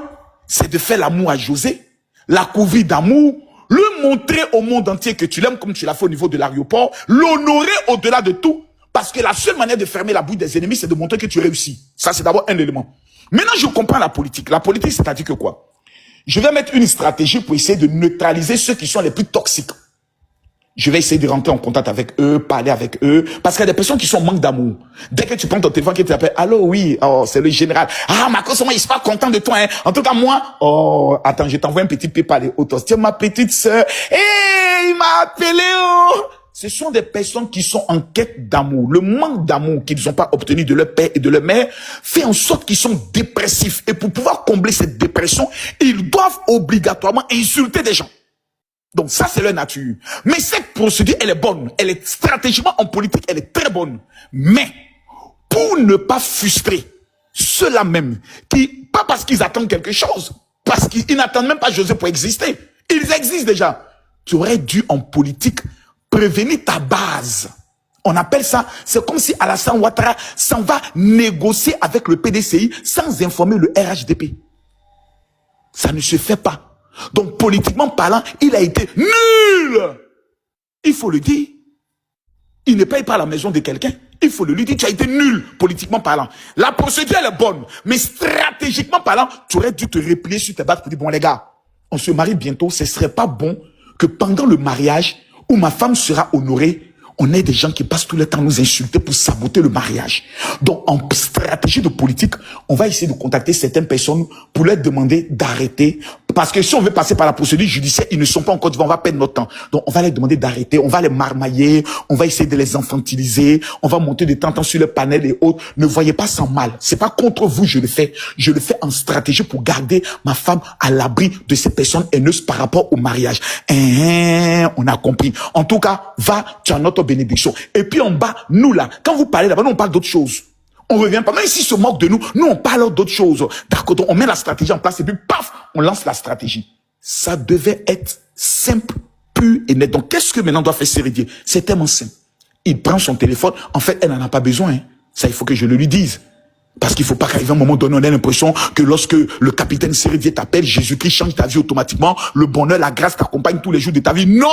c'est de faire l'amour à José, la couvrir d'amour, le montrer au monde entier que tu l'aimes comme tu l'as fait au niveau de l'aéroport, l'honorer au-delà de tout. Parce que la seule manière de fermer la bouche des ennemis, c'est de montrer que tu réussis. Ça, c'est d'abord un élément. Maintenant, je comprends la politique. La politique, c'est-à-dire que quoi? Je vais mettre une stratégie pour essayer de neutraliser ceux qui sont les plus toxiques. Je vais essayer de rentrer en contact avec eux, parler avec eux, parce qu'il y a des personnes qui sont en manque d'amour. Dès que tu prends ton téléphone, qui t'appelle, allô, oui, oh, c'est le général. Ah, Marcos, moi, il est pas content de toi, hein. En tout cas, moi, oh, attends, je t'envoie un petit PayPal et autos. Tiens, ma petite sœur, il m'a appelé, oh. Ce sont des personnes qui sont en quête d'amour. Le manque d'amour qu'ils n'ont pas obtenu de leur père et de leur mère fait en sorte qu'ils sont dépressifs. Et pour pouvoir combler cette dépression, ils doivent obligatoirement insulter des gens. Donc ça, c'est leur nature. Mais cette procédure, elle est bonne. Elle est stratégiquement en politique, elle est très bonne. Mais pour ne pas frustrer ceux-là même, qui, pas parce qu'ils attendent quelque chose, parce qu'ils n'attendent même pas José pour exister. Ils existent déjà. Tu aurais dû en politique prévenir ta base On appelle ça, c'est comme si Alassane Ouattara s'en va négocier avec le PDCI sans informer le RHDP. Ça ne se fait pas. Donc, politiquement parlant, il a été nul. Il faut le dire. Il ne paye pas la maison de quelqu'un. Il faut le lui dire, tu as été nul, politiquement parlant. La procédure, elle est bonne. Mais stratégiquement parlant, tu aurais dû te replier sur tes battes pour dire, bon les gars, on se marie bientôt, ce serait pas bon que pendant le mariage, où ma femme sera honorée, on ait des gens qui passent tout le temps à nous insulter pour saboter le mariage. Donc, en stratégie de politique, on va essayer de contacter certaines personnes pour leur demander d'arrêter. Parce que si on veut passer par la procédure judiciaire, ils ne sont pas encore devant, on va perdre notre temps. Donc, on va leur demander d'arrêter, on va les marmailler, on va essayer de les infantiliser, on va monter de temps en temps sur le panel et autres. Ne voyez pas ça mal. C'est pas contre vous, je le fais en stratégie pour garder ma femme à l'abri de ces personnes haineuses par rapport au mariage. On a compris. En tout cas, va, tu as notre bénédiction. Et puis en bas, nous là, quand vous parlez là-bas, nous on parle d'autres choses. On revient pas, même s'ils se moquent de nous, nous on parle d'autres choses. D'accord, on met la stratégie en place et puis paf, on lance la stratégie. Ça devait être simple, pur et net. Donc qu'est-ce que maintenant doit faire Sérédier? C'est tellement simple. Il prend son téléphone, en fait elle n'en a pas besoin. Hein. Ça il faut que je le lui dise. Parce qu'il ne faut pas qu'arrive un moment donné, on ait l'impression que lorsque le capitaine Sérédier t'appelle, Jésus-Christ change ta vie automatiquement, le bonheur, la grâce t'accompagne tous les jours de ta vie. Non!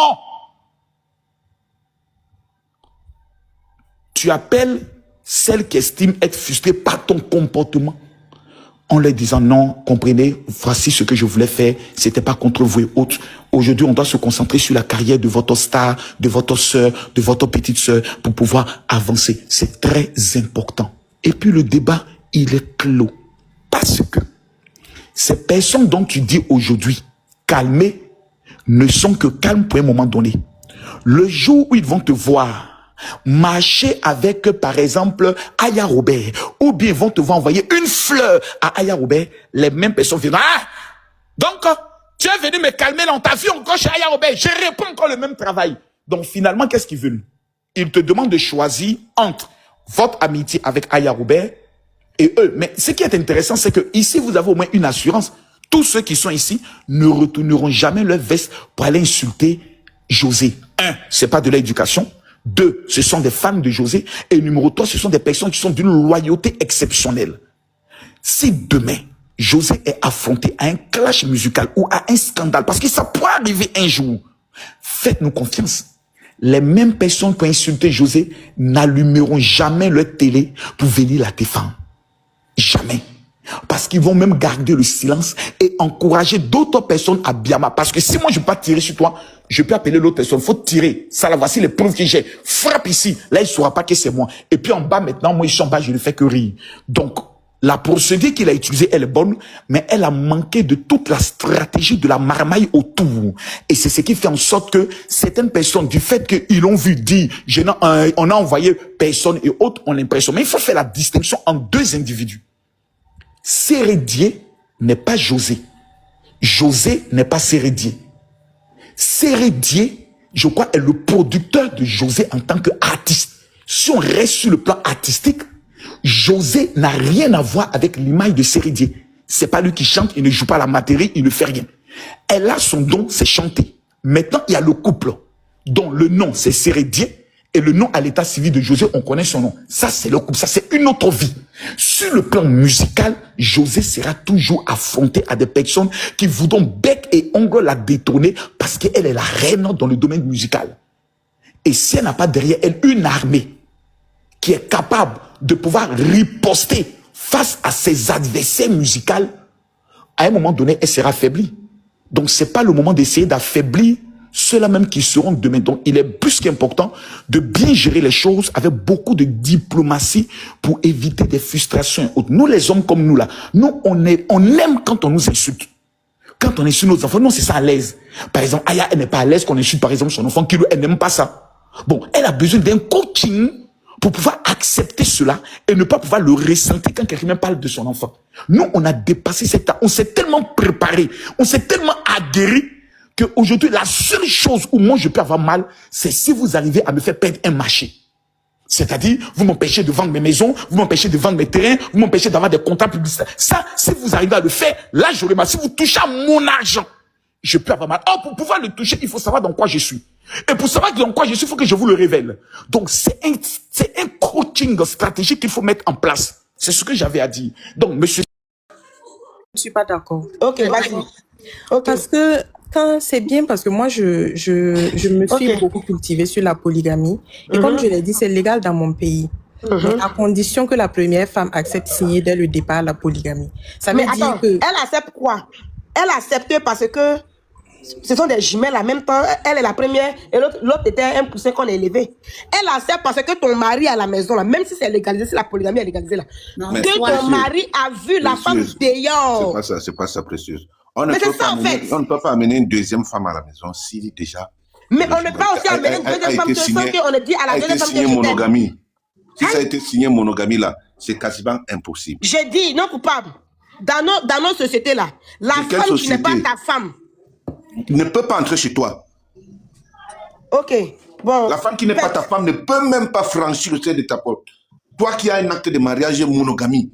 Tu appelles celle qui estime être frustrée par ton comportement en leur disant non, comprenez, voici ce que je voulais faire, c'était pas contre vous et autres. Aujourd'hui, on doit se concentrer sur la carrière de votre star, de votre sœur, de votre petite sœur pour pouvoir avancer. C'est très important. Et puis le débat, il est clos. Parce que ces personnes dont tu dis aujourd'hui calmer ne sont que calmes pour un moment donné. Le jour où ils vont te voir marcher avec, par exemple, Aya Robert, ou bien vont te voir envoyer une fleur à Aya Robert, les mêmes personnes viennent. Ah! Donc, tu es venu me calmer là, on t'a vu encore chez Aya Robert, je réponds encore le même travail. Donc, finalement, qu'est-ce qu'ils veulent? Ils te demandent de choisir entre votre amitié avec Aya Robert et eux. Mais ce qui est intéressant, c'est que ici, vous avez au moins une assurance. Tous ceux qui sont ici ne retourneront jamais leur veste pour aller insulter José. 1, c'est pas de l'éducation. 2, ce sont des fans de José. Et numéro 3, ce sont des personnes qui sont d'une loyauté exceptionnelle. Si demain, José est affronté à un clash musical ou à un scandale, parce que ça pourrait arriver un jour, faites-nous confiance. Les mêmes personnes qui ont insulté José n'allumeront jamais leur télé pour venir la défendre. Jamais. Parce qu'ils vont même garder le silence et encourager d'autres personnes à Biama. Parce que si moi je ne peux pas tirer sur toi, je peux appeler l'autre personne. Il faut tirer. Ça là, voici les preuves que j'ai. Frappe ici. Là, il ne saura pas que c'est moi. Et puis en bas, maintenant, moi, je suis en bas, je ne fais que rire. Donc, la procédure qu'il a utilisée, elle est bonne, mais elle a manqué de toute la stratégie de la marmaille autour. Et c'est ce qui fait en sorte que certaines personnes, du fait qu'ils l'ont vu dire, on a envoyé personne et autres, ont l'impression. Mais il faut faire la distinction entre deux individus. Sérédier n'est pas José. José n'est pas Sérédier. Sérédier, je crois, est le producteur de José en tant qu'artiste. Si on reste sur le plan artistique, José n'a rien à voir avec l'image de Sérédier. C'est pas lui qui chante, il ne joue pas la matérie, il ne fait rien. Elle a son don, c'est chanter. Maintenant, il y a le couple, dont le nom c'est Sérédier, et le nom à l'état civil de José, on connaît son nom. Ça, c'est le couple, ça, c'est une autre vie. Sur le plan musical, José sera toujours affronté à des personnes qui voudront bec et ongle la détrôner parce qu'elle est la reine dans le domaine musical. Et si elle n'a pas derrière elle une armée qui est capable de pouvoir riposter face à ses adversaires musicaux, à un moment donné, elle sera affaiblie. Donc, c'est pas le moment d'essayer d'affaiblir ceux-là même qui seront demain. Donc, il est plus qu'important de bien gérer les choses avec beaucoup de diplomatie pour éviter des frustrations. Nous, les hommes comme nous, là, nous, on aime quand on nous insulte. Quand on insulte nos enfants, nous, c'est ça à l'aise. Par exemple, Aya, elle n'est pas à l'aise qu'on insulte, par exemple, son enfant, qui, elle n'aime pas ça. Bon, elle a besoin d'un coaching pour pouvoir accepter cela et ne pas pouvoir le ressentir quand quelqu'un parle de son enfant. Nous, on a dépassé cet âge. On s'est tellement préparé, on s'est tellement aguerri qu'aujourd'hui, la seule chose où moi je peux avoir mal, c'est si vous arrivez à me faire perdre un marché. C'est-à-dire, vous m'empêchez de vendre mes maisons, vous m'empêchez de vendre mes terrains, vous m'empêchez d'avoir des contrats publicitaires. Ça, si vous arrivez à le faire, là, j'aurai mal. Si vous touchez à mon argent, je peux avoir mal. Oh, pour pouvoir le toucher, il faut savoir dans quoi je suis. Et pour savoir dans quoi je suis, il faut que je vous le révèle. Donc, c'est un coaching stratégique qu'il faut mettre en place. C'est ce que j'avais à dire. Donc, monsieur... Je suis pas d'accord. Ok, vas-y. Ok. Parce que quand c'est bien, parce que moi, je me suis beaucoup cultivée sur la polygamie. Et comme je l'ai dit, c'est légal dans mon pays. Mais à condition que la première femme accepte de signer dès le départ la polygamie. Ça veut Mais dire attends, que... elle accepte quoi? Elle accepte parce que ce sont des jumelles en même temps. Elle est la première et l'autre était un poussin qu'on a élevé. Elle accepte parce que ton mari à la maison, là, même si c'est légalisé, si la polygamie est légalisée, là, que ton mari a vu la femme dehors. C'est pas ça, précieuse. Mais c'est ça, en fait. On ne peut pas amener une deuxième femme à la maison si déjà... Mais on ne peut pas aussi amener une deuxième femme sans qu'on ait dit à la deuxième femme que je t'aime. Monogamie. Si ça a été signé monogamie, là, c'est quasiment impossible. J'ai dit non coupable. Dans nos sociétés, là, la femme qui n'est pas ta femme ne peut pas entrer chez toi. Ok, bon. La femme qui n'est pas ta femme ne peut même pas franchir le seuil de ta porte. Toi qui as un acte de mariage et monogamie.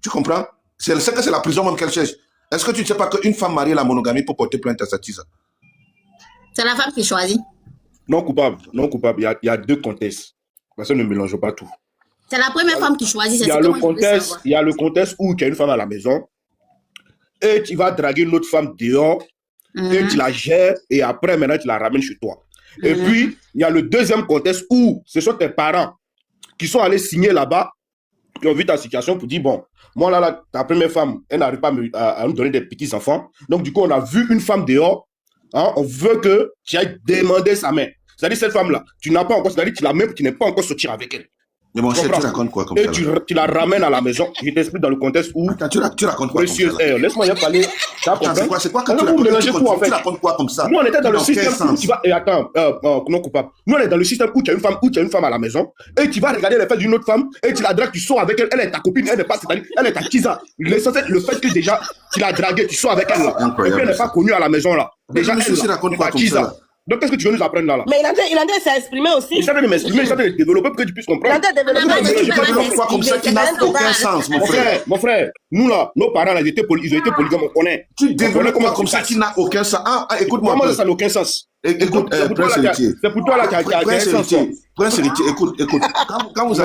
Tu comprends? C'est la prison même qu'elle cherche. Est-ce que tu ne sais pas qu'une femme mariée à la monogamie peut porter plainte à sa tisa? C'est la femme qui choisit. Non coupable, non coupable. Il y a deux contextes. Parce que ne mélange pas tout. C'est la première femme qui choisit. Il y a le contexte où tu as une femme à la maison et tu vas draguer une autre femme dehors et tu la gères et après maintenant tu la ramènes chez toi. Et puis il y a le deuxième contexte où ce sont tes parents qui sont allés signer là-bas, qui ont vu ta situation pour dire bon, moi là ta première femme, elle n'arrive pas à nous donner des petits enfants. Donc du coup on a vu une femme dehors, hein, on veut que tu ailles demander sa main. C'est-à-dire cette femme-là, tu n'as pas encore, c'est-à-dire tu n'es pas encore sorti avec elle. Mais mon cher, tu racontes quoi comme ça? Et tu la ramènes à la maison. Je t'explique dans le contexte où... Attends, tu racontes quoi précieuse air. Laisse-moi y parler. C'est quoi que tu racontes? Tu racontes quoi comme ça? Nous, on était dans le système où tu vas... Et attends, non coupable. Nous, on est dans le système où tu as une femme à la maison et tu vas regarder les fesses d'une autre femme et tu la dragues, tu sors avec elle. Elle est ta copine, elle n'est pas... C'est-à-dire, elle est ta tisa. L'essentiel, le fait que déjà, tu l'as draguée, tu sors avec elle là. Et puis elle n'est pas connue à la maison là. Déjà, elle raconte quoi comme ça? Donc, qu'est-ce que tu veux nous apprendre là? Mais il a dit s'est exprimé aussi. Il s'est de m'exprimer, il s'est de développer pour que tu puisses comprendre. Il a développé quoi comme ça qui n'a aucun sens, mon frère. Nous là, nos parents, ils ont été polygames, on connaît. Tu développes quoi comme ça qui n'a aucun sens? Écoute-moi. Comment ça n'a aucun sens? Écoute, Prince Héritier. C'est pour toi là qui a aucun sens. Prince Héritier, écoute. Quand vous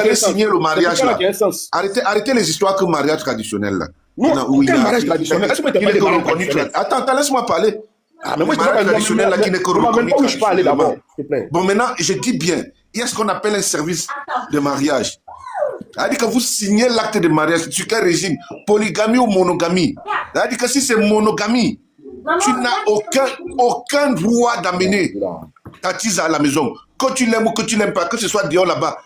allez signer le mariage là, arrêtez les histoires que mariage traditionnel là. Non, quel mariage traditionnel? Est-ce que tu n'es pas reconnu? Attends, laisse-moi parler. Mais moi, je mariage traditionnel là qui n'est que reconnu. Je peux aller d'abord, s'il te plaît. Bon, maintenant, je dis bien, il y a ce qu'on appelle un service de mariage. C'est-à-dire que vous signez l'acte de mariage sur quel régime? Polygamie ou monogamie? C'est-à-dire que si c'est monogamie, tu n'as aucun droit d'amener ta tise à la maison. Que tu l'aimes ou que tu l'aimes pas, que ce soit dehors là-bas.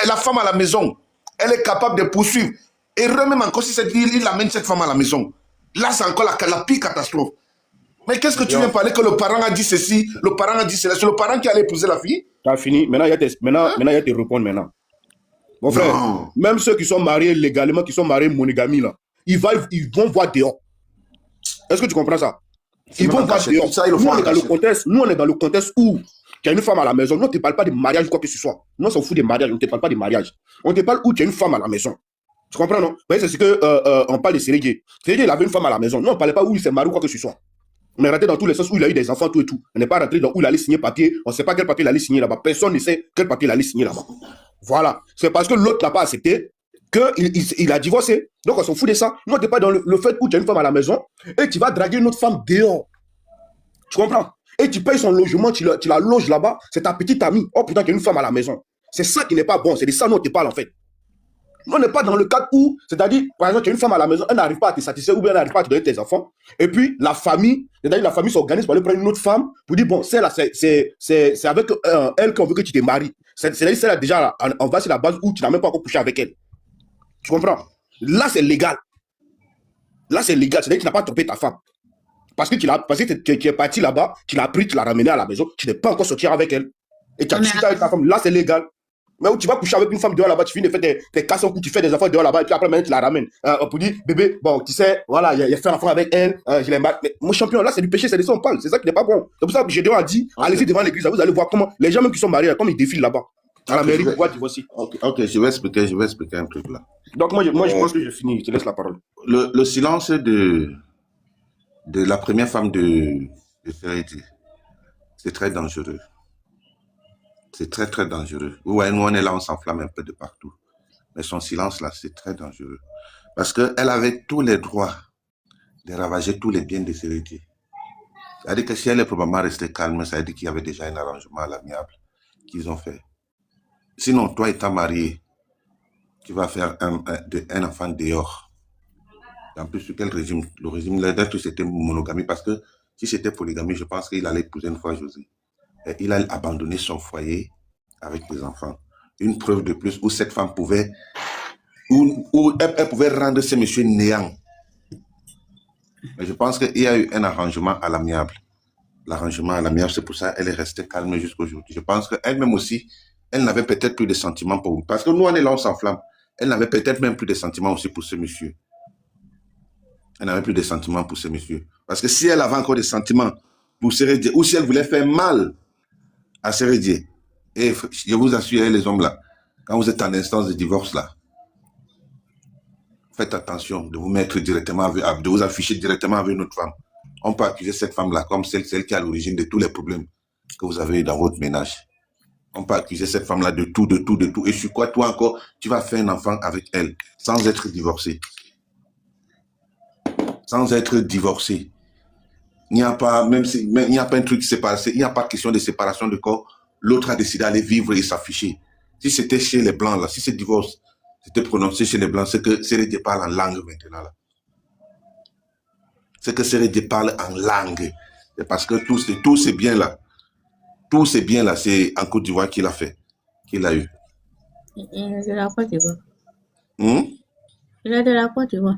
La femme à la maison, elle est capable de poursuivre. Et même encore si il amène cette femme à la maison. Là, c'est encore la pire catastrophe. Mais qu'est-ce que tu viens parler que le parent a dit ceci, le parent a dit cela? C'est le parent qui allait épouser la fille? Tu as fini. Maintenant, il y a te répondre maintenant. Mon frère, même ceux qui sont mariés légalement, qui sont mariés monogamie, là, ils vont voir dehors. Est-ce que tu comprends ça? Ils vont voir dehors. Nous, on est dans le contexte où tu as une femme à la maison. Nous, on ne te parle pas de mariage ou quoi que ce soit. Nous, on s'en fout des mariages. On ne te parle pas de mariage. On te parle où tu as une femme à la maison. Tu comprends, non? C'est ce que on parle de Sérédié. Sérédié, il avait une femme à la maison. Nous, on ne parlait pas où il s'est marié ou quoi que ce soit. On est rentré dans tous les sens où il a eu des enfants, tout et tout. On n'est pas rentré dans où il allait signer papier. On ne sait pas quel papier il allait signer là-bas. Personne ne sait quel papier il allait signer là-bas. Voilà. C'est parce que l'autre n'a pas accepté qu'il a divorcé. Donc, on s'en fout de ça. Nous, on n'est pas dans le fait où tu as une femme à la maison et tu vas draguer une autre femme dehors. Tu comprends? Et tu payes son logement, tu la loges là-bas. C'est ta petite amie. Oh putain, qu'il y a une femme à la maison. C'est ça qui n'est pas bon. C'est de ça dont on te parle en fait. On n'est pas dans le cadre où, c'est-à-dire, par exemple, tu as une femme à la maison, elle n'arrive pas à te satisfaire ou bien elle n'arrive pas à te donner tes enfants. Et puis, la famille, c'est-à-dire la famille s'organise pour aller prendre une autre femme pour dire, bon, c'est avec elle qu'on veut que tu te maries. C'est-à-dire, celle-là, déjà, on va sur la base où tu n'as même pas encore couché avec elle. Tu comprends? Là, c'est légal. Là, c'est légal. C'est-à-dire que tu n'as pas trompé ta femme. Parce que tu es parti là-bas, tu l'as pris, tu l'as ramené à la maison, tu n'es pas encore sorti avec elle. Et tu as discuté avec ta femme. Là, c'est légal. Mais où tu vas coucher avec une femme dehors là-bas, tu finis de faire tes casses en coup, tu fais des enfants dehors là-bas, et puis après, maintenant, tu la ramènes. Pour dire, bébé, bon, tu sais, voilà, il a fait un enfant avec elle, je l'ai mal. Mais mon champion, là, c'est du péché, c'est de ça on parle. C'est ça qui n'est pas bon. C'est pour ça que Gédéon a dit, allez-y devant l'église, vous allez voir comment les gens même qui sont mariés, comme ils défilent là-bas. À la mairie, pourquoi divorcer? Ok, je vais expliquer un truc là. Donc moi je pense que je finis, je te laisse la parole. Le silence de la première femme de Sérédi, c'est très dangereux. C'est très très dangereux. Vous voyez, nous on est là, on s'enflamme un peu de partout. Mais son silence là, c'est très dangereux. Parce qu'elle avait tous les droits de ravager tous les biens de Sérédi. C'est-à-dire que si elle est probablement restée calme, ça veut dire qu'il y avait déjà un arrangement à l'amiable qu'ils ont fait. Sinon, toi étant marié, tu vas faire un enfant dehors. En plus, sur quel régime? Le régime, l'autre c'était monogamie, parce que si c'était polygamie, je pense qu'il allait épouser une fois José. Et il a abandonné son foyer avec des enfants. Une preuve de plus où cette femme pouvait, où elle pouvait rendre ce monsieur néant. Mais je pense qu'il y a eu un arrangement à l'amiable. L'arrangement à l'amiable, c'est pour ça qu'elle est restée calme jusqu'aujourd'hui. Je pense qu'elle-même aussi, elle n'avait peut-être plus de sentiments pour vous. Parce que nous, on est là, on s'enflamme. Elle n'avait peut-être même plus de sentiments aussi pour ce monsieur. Elle n'avait plus de sentiments pour ce monsieur. Parce que si elle avait encore des sentiments pour Sérédié, ou si elle voulait faire mal à Sérédié, et je vous assure, les hommes là, quand vous êtes en instance de divorce là, faites attention de vous mettre directement, de vous afficher directement avec une autre femme. On peut accuser cette femme-là comme celle qui est à l'origine de tous les problèmes que vous avez dans votre ménage. On peut accuser cette femme-là de tout. Et sur quoi, toi encore, tu vas faire un enfant avec elle, sans être divorcé. Sans être divorcé. Il n'y a pas, même si, il n'y a pas un truc séparé, il n'y a pas de question de séparation de corps. L'autre a décidé d'aller vivre et s'afficher. Si c'était chez les Blancs, là, si ce divorce c'était prononcé chez les Blancs, c'est que Sérédié parle en langue maintenant, là. C'est que Sérédié parle en langue. C'est parce que tout c'est bien là. Tous ces biens-là, c'est en Côte d'Ivoire qu'il a fait, qu'il a eu. C'est la Côte d'Ivoire. C'est de la Côte d'Ivoire.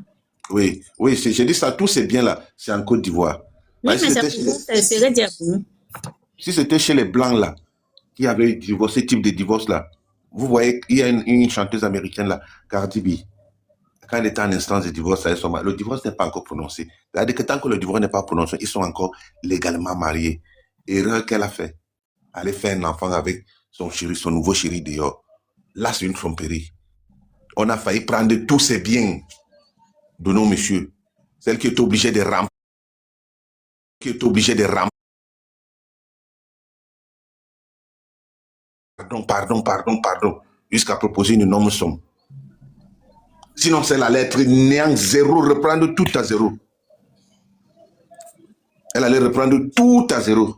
Oui, j'ai dit ça, tous ces biens-là, c'est en Côte d'Ivoire. Oui, mais c'est Sérédié. Si c'était chez les Blancs, là, qui avaient divorcé, ce type de divorce-là, vous voyez, il y a une chanteuse américaine, là, Cardi B. Quand elle était en instance de divorce avec son mari, le divorce n'est pas encore prononcé. C'est-à-dire que tant que le divorce n'est pas prononcé, ils sont encore légalement mariés. Erreur qu'elle a fait. Aller faire un enfant avec son chéri, son nouveau chéri dehors. Là, c'est une tromperie. On a failli prendre tous ces biens de nos messieurs. Celle qui est obligée de ramper. Pardon. Jusqu'à proposer une énorme somme. Sinon, c'est la lettre néant zéro, reprendre tout à zéro. Elle allait reprendre tout à zéro.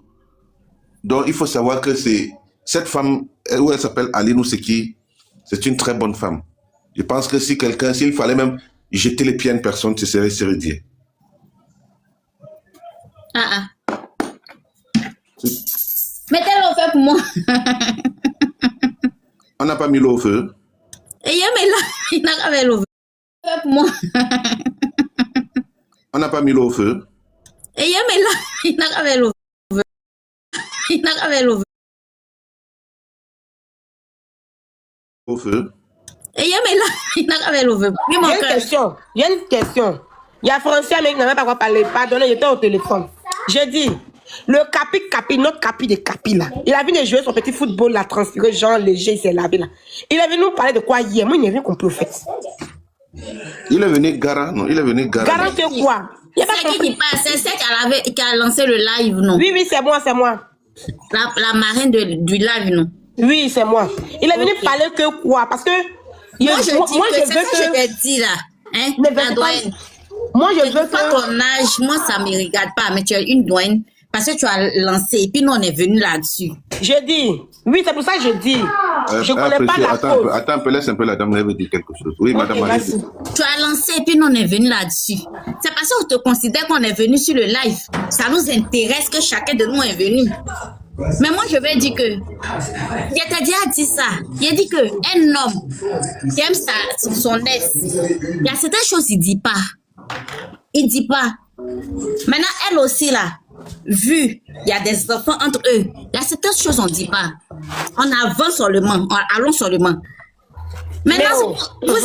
Donc, il faut savoir que c'est cette femme, où elle s'appelle Aline Ousseki, c'est une très bonne femme. Je pense que si quelqu'un, s'il fallait même jeter les pieds à une personne, ce serait Sérédié. Mettez-le au feu pour moi. On n'a pas mis l'eau au feu. Et mais là, il n'a pas mis l'eau au feu pour moi. On n'a pas mis l'eau au feu. Et mais là, il n'a pas mis l'eau au feu. Il n'a pas mis l'eau au feu. Et mais là, il n'a pas mis l'eau au feu. Il y a une question. Il y a Français, mais il n'avait pas quoi parler. Pardonnez, j'étais au téléphone. J'ai dit, le capi, notre capi de capi là. Il a venu jouer son petit football là, transpiré, genre léger, il s'est lavé là. Il est venu nous parler de quoi hier? Moi, il n'a rien compris au fait. Il est venu garant, non? Il est venu garant. Garant que quoi? C'est celle qui a lancé le live, non? Oui, c'est moi. La marraine du live, non? Oui, c'est moi. Il est venu parler que quoi? Parce que moi, je veux que je te dis là, hein, la douane. Moi, je veux pas ton âge, moi, ça ne me regarde pas, mais tu as une douane parce que tu as lancé et puis nous, on est venu là-dessus. Je dis, oui, c'est pour ça que je dis. Je connais pas la cause. Attends un peu, laisse un peu la dame, elle veut dire quelque chose. Oui, madame. Tu as lancé et puis nous, on est venu là-dessus. C'est parce qu'on te considère qu'on est venu sur le live. Ça nous intéresse que chacun de nous est venu. Mais moi, je vais dire que, je t'ai déjà dit ça, j'ai dit que un homme qui aime son ex, il y a certaines choses qu'il ne dit pas. Il ne dit pas. Maintenant, elle aussi, là, vu, il y a des enfants entre eux, il y a certaines choses qu'on ne dit pas. On avance seulement, allons seulement. Maintenant, vous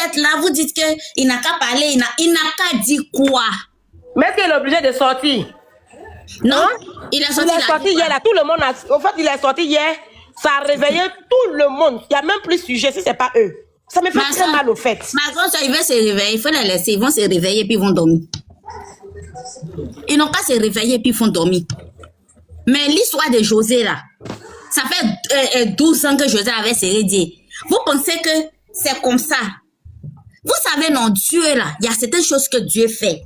êtes là, vous dites qu'il n'a qu'à parler, il n'a qu'à dire quoi? Mais est-ce qu'il est obligé de sortir? Non, il est sorti hier, là, tout le monde a... Au fait, il est sorti hier. Ça a réveillé tout le monde. Il n'y a même plus de sujet si ce n'est pas eux. Ça me fait très mal au fait. Ma grande soeur, ils vont se réveiller. Il faut les laisser. Ils vont se réveiller puis ils vont dormir. Ils n'ont qu'à se réveiller puis ils font dormir. Mais l'histoire de José, là, ça fait 12 ans que José avait serré Dieu. Vous pensez que c'est comme ça? Vous savez, non, Dieu, là, il y a certaines choses que Dieu fait.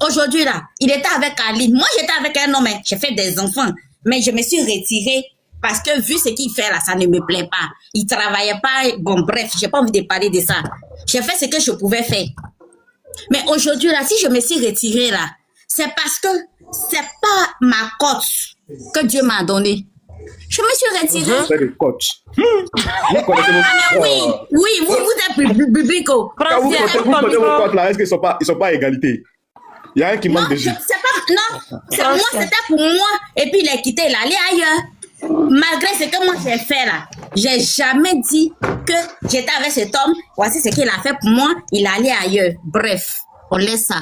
Aujourd'hui, là, il était avec Aline. Moi, j'étais avec un homme, j'ai fait des enfants. Mais je me suis retirée parce que vu ce qu'il fait, là, ça ne me plaît pas. Il travaillait pas. Bon, bref, j'ai pas envie de parler de ça. J'ai fait ce que je pouvais faire. Mais aujourd'hui, là, si je me suis retirée, là, c'est parce que c'est pas ma cote que Dieu m'a donnée. Je me suis retirée. C'est des coachs. Ah, mais oui, vous êtes biblico. Quand vous comptez vos cotes là, est-ce qu'ils sont pas à égalité? Il y a un qui manque de jus. Non, c'était pour moi. Et puis il est quitté, il allait ailleurs. Malgré ce que moi j'ai fait là, j'ai jamais dit que j'étais avec cet homme. Voici ce qu'il a fait pour moi, il allait ailleurs. Bref, on laisse ça.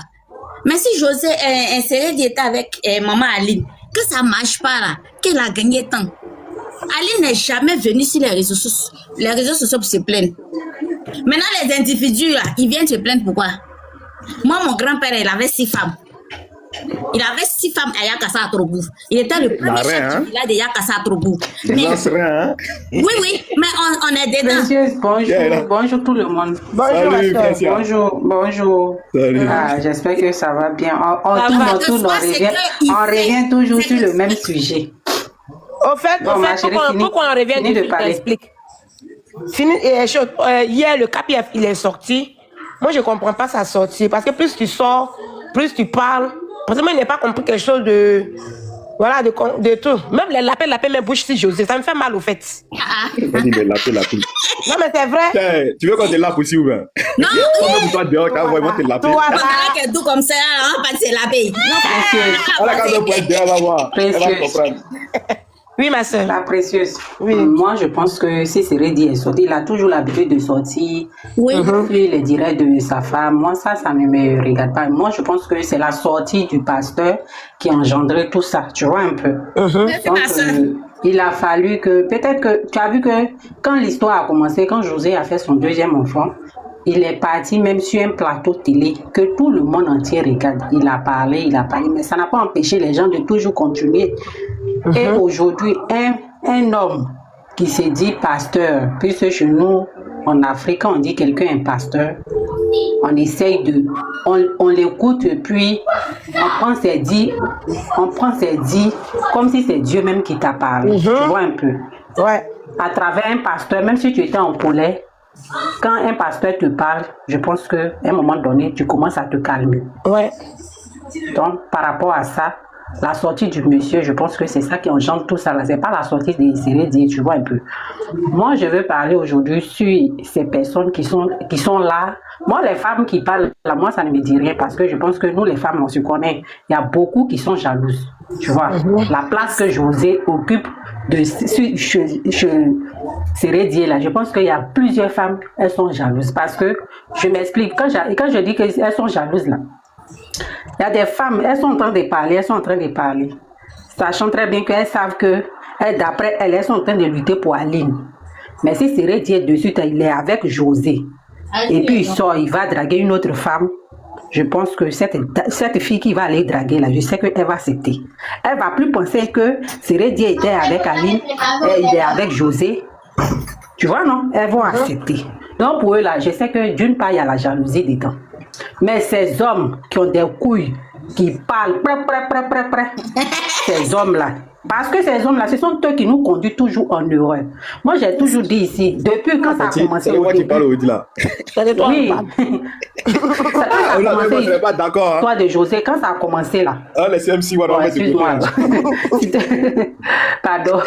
Mais si José inséré était avec maman Aline, que ça marche pas là, qu'elle a gagné temps. Aline n'est jamais venue sur les réseaux sociaux pour se plaindre. Maintenant, les individus là, ils viennent se plaindre pourquoi? Moi, mon grand-père, il avait 6 femmes. Il avait 6 femmes à Yakassa Trobou. Il était le premier chef du village de Yakassa Trobou. Oui, mais on est dedans. Précieuse, bonjour tout le monde. Bonjour, salut, ma soeur. Bonjour. Salut. Ah, j'espère que ça va bien. On revient toujours sur le même sujet. Au fait, pourquoi on revient dessus, je t'explique. Hier, le Cap, il est sorti. Moi, je ne comprends pas sa sortie. Parce que plus tu sors, plus tu parles. Parce que moi, il n'a pas compris quelque chose de... Voilà, de tout. Même les lapins me bouche si José. Ça me fait mal au fait. Vas-y, les lapins. Non, mais c'est vrai. Hey, tu veux qu'on te lappe aussi ou bien? Non, oui. Toi dehors, quand vraiment te lapper. Toi, là, que tout comme ça, on va pas se laver. On a quand même point dehors, on va voir. Elle va comprendre. Oui, ma soeur. La précieuse. Oui. Moi, je pense que si Seredi est sorti, il a toujours l'habitude de sortir. Oui. Puis les directs de sa femme. Moi, ça ne me regarde pas. Moi, je pense que c'est la sortie du pasteur qui a engendré tout ça. Tu vois un peu. Donc, il a fallu que... Peut-être que... Tu as vu que quand l'histoire a commencé, quand José a fait son 2e enfant, il est parti même sur un plateau télé que tout le monde entier regarde. Il a parlé, mais ça n'a pas empêché les gens de toujours continuer. Et aujourd'hui, un homme qui se dit pasteur, puisque chez nous, en Afrique, on dit quelqu'un est pasteur, on essaye de... On l'écoute puis on prend ses dits comme si c'est Dieu même qui t'a parlé. Tu vois un peu? Ouais. À travers un pasteur, même si tu étais en colère, quand un pasteur te parle, je pense qu'à un moment donné, tu commences à te calmer. Ouais. Donc, par rapport à ça, la sortie du monsieur, je pense que c'est ça qui engendre tout ça. C'est pas la sortie des séries, tu vois un peu. Moi, je veux parler aujourd'hui sur ces personnes qui sont là. Moi, les femmes qui parlent là, moi, ça ne me dit rien parce que je pense que nous, les femmes, on se connaît. Il y a beaucoup qui sont jalouses. Tu vois, la place que José occupe de Sérédier là, je pense qu'il y a plusieurs femmes, elles sont jalouses parce que, je m'explique, quand je dis qu'elles sont jalouses là, il y a des femmes, elles sont en train de parler, sachant très bien qu'elles savent que, d'après elles, elles sont en train de lutter pour Aline. Mais si Sérédier dessus, il est avec José, et puis il sort, il va draguer une autre femme. Je pense que cette fille qui va aller draguer là, je sais qu'elle va accepter. Elle va plus penser que Sérédier était avec Aline, il est avec José. Tu vois, non? Elles vont accepter. Donc pour eux là, je sais que d'une part, il y a la jalousie dedans. Mais ces hommes qui ont des couilles, qui parlent, ces hommes là, parce que ces hommes là, ce sont eux qui nous conduisent toujours en erreur. Moi j'ai toujours dit ici, depuis quand ça a commencé. C'est moi qui parle aujourd'hui là. Oui. Je pas d'accord. Toi de José, quand ça a commencé là. Ah, les CMC, on va mettre du côté. Pardon.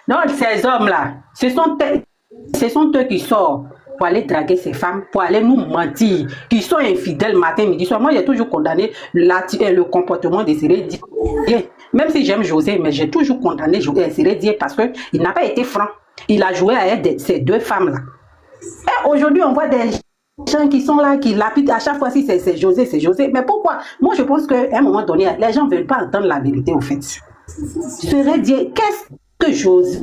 Donc ces hommes là, ce sont eux qui sortent pour aller draguer ces femmes, pour aller nous mentir, qui sont infidèles matin, midi, soir. Moi, j'ai toujours condamné le comportement de Sérédier. Même si j'aime José, mais j'ai toujours condamné Sérédier parce qu'il n'a pas été franc. Il a joué avec ces 2 femmes-là. Et aujourd'hui, on voit des gens qui sont là, qui lapident à chaque fois si c'est José, c'est José. Mais pourquoi? Moi, je pense qu'à un moment donné, les gens ne veulent pas entendre la vérité, au fait. Sérédier, qu'est-ce que José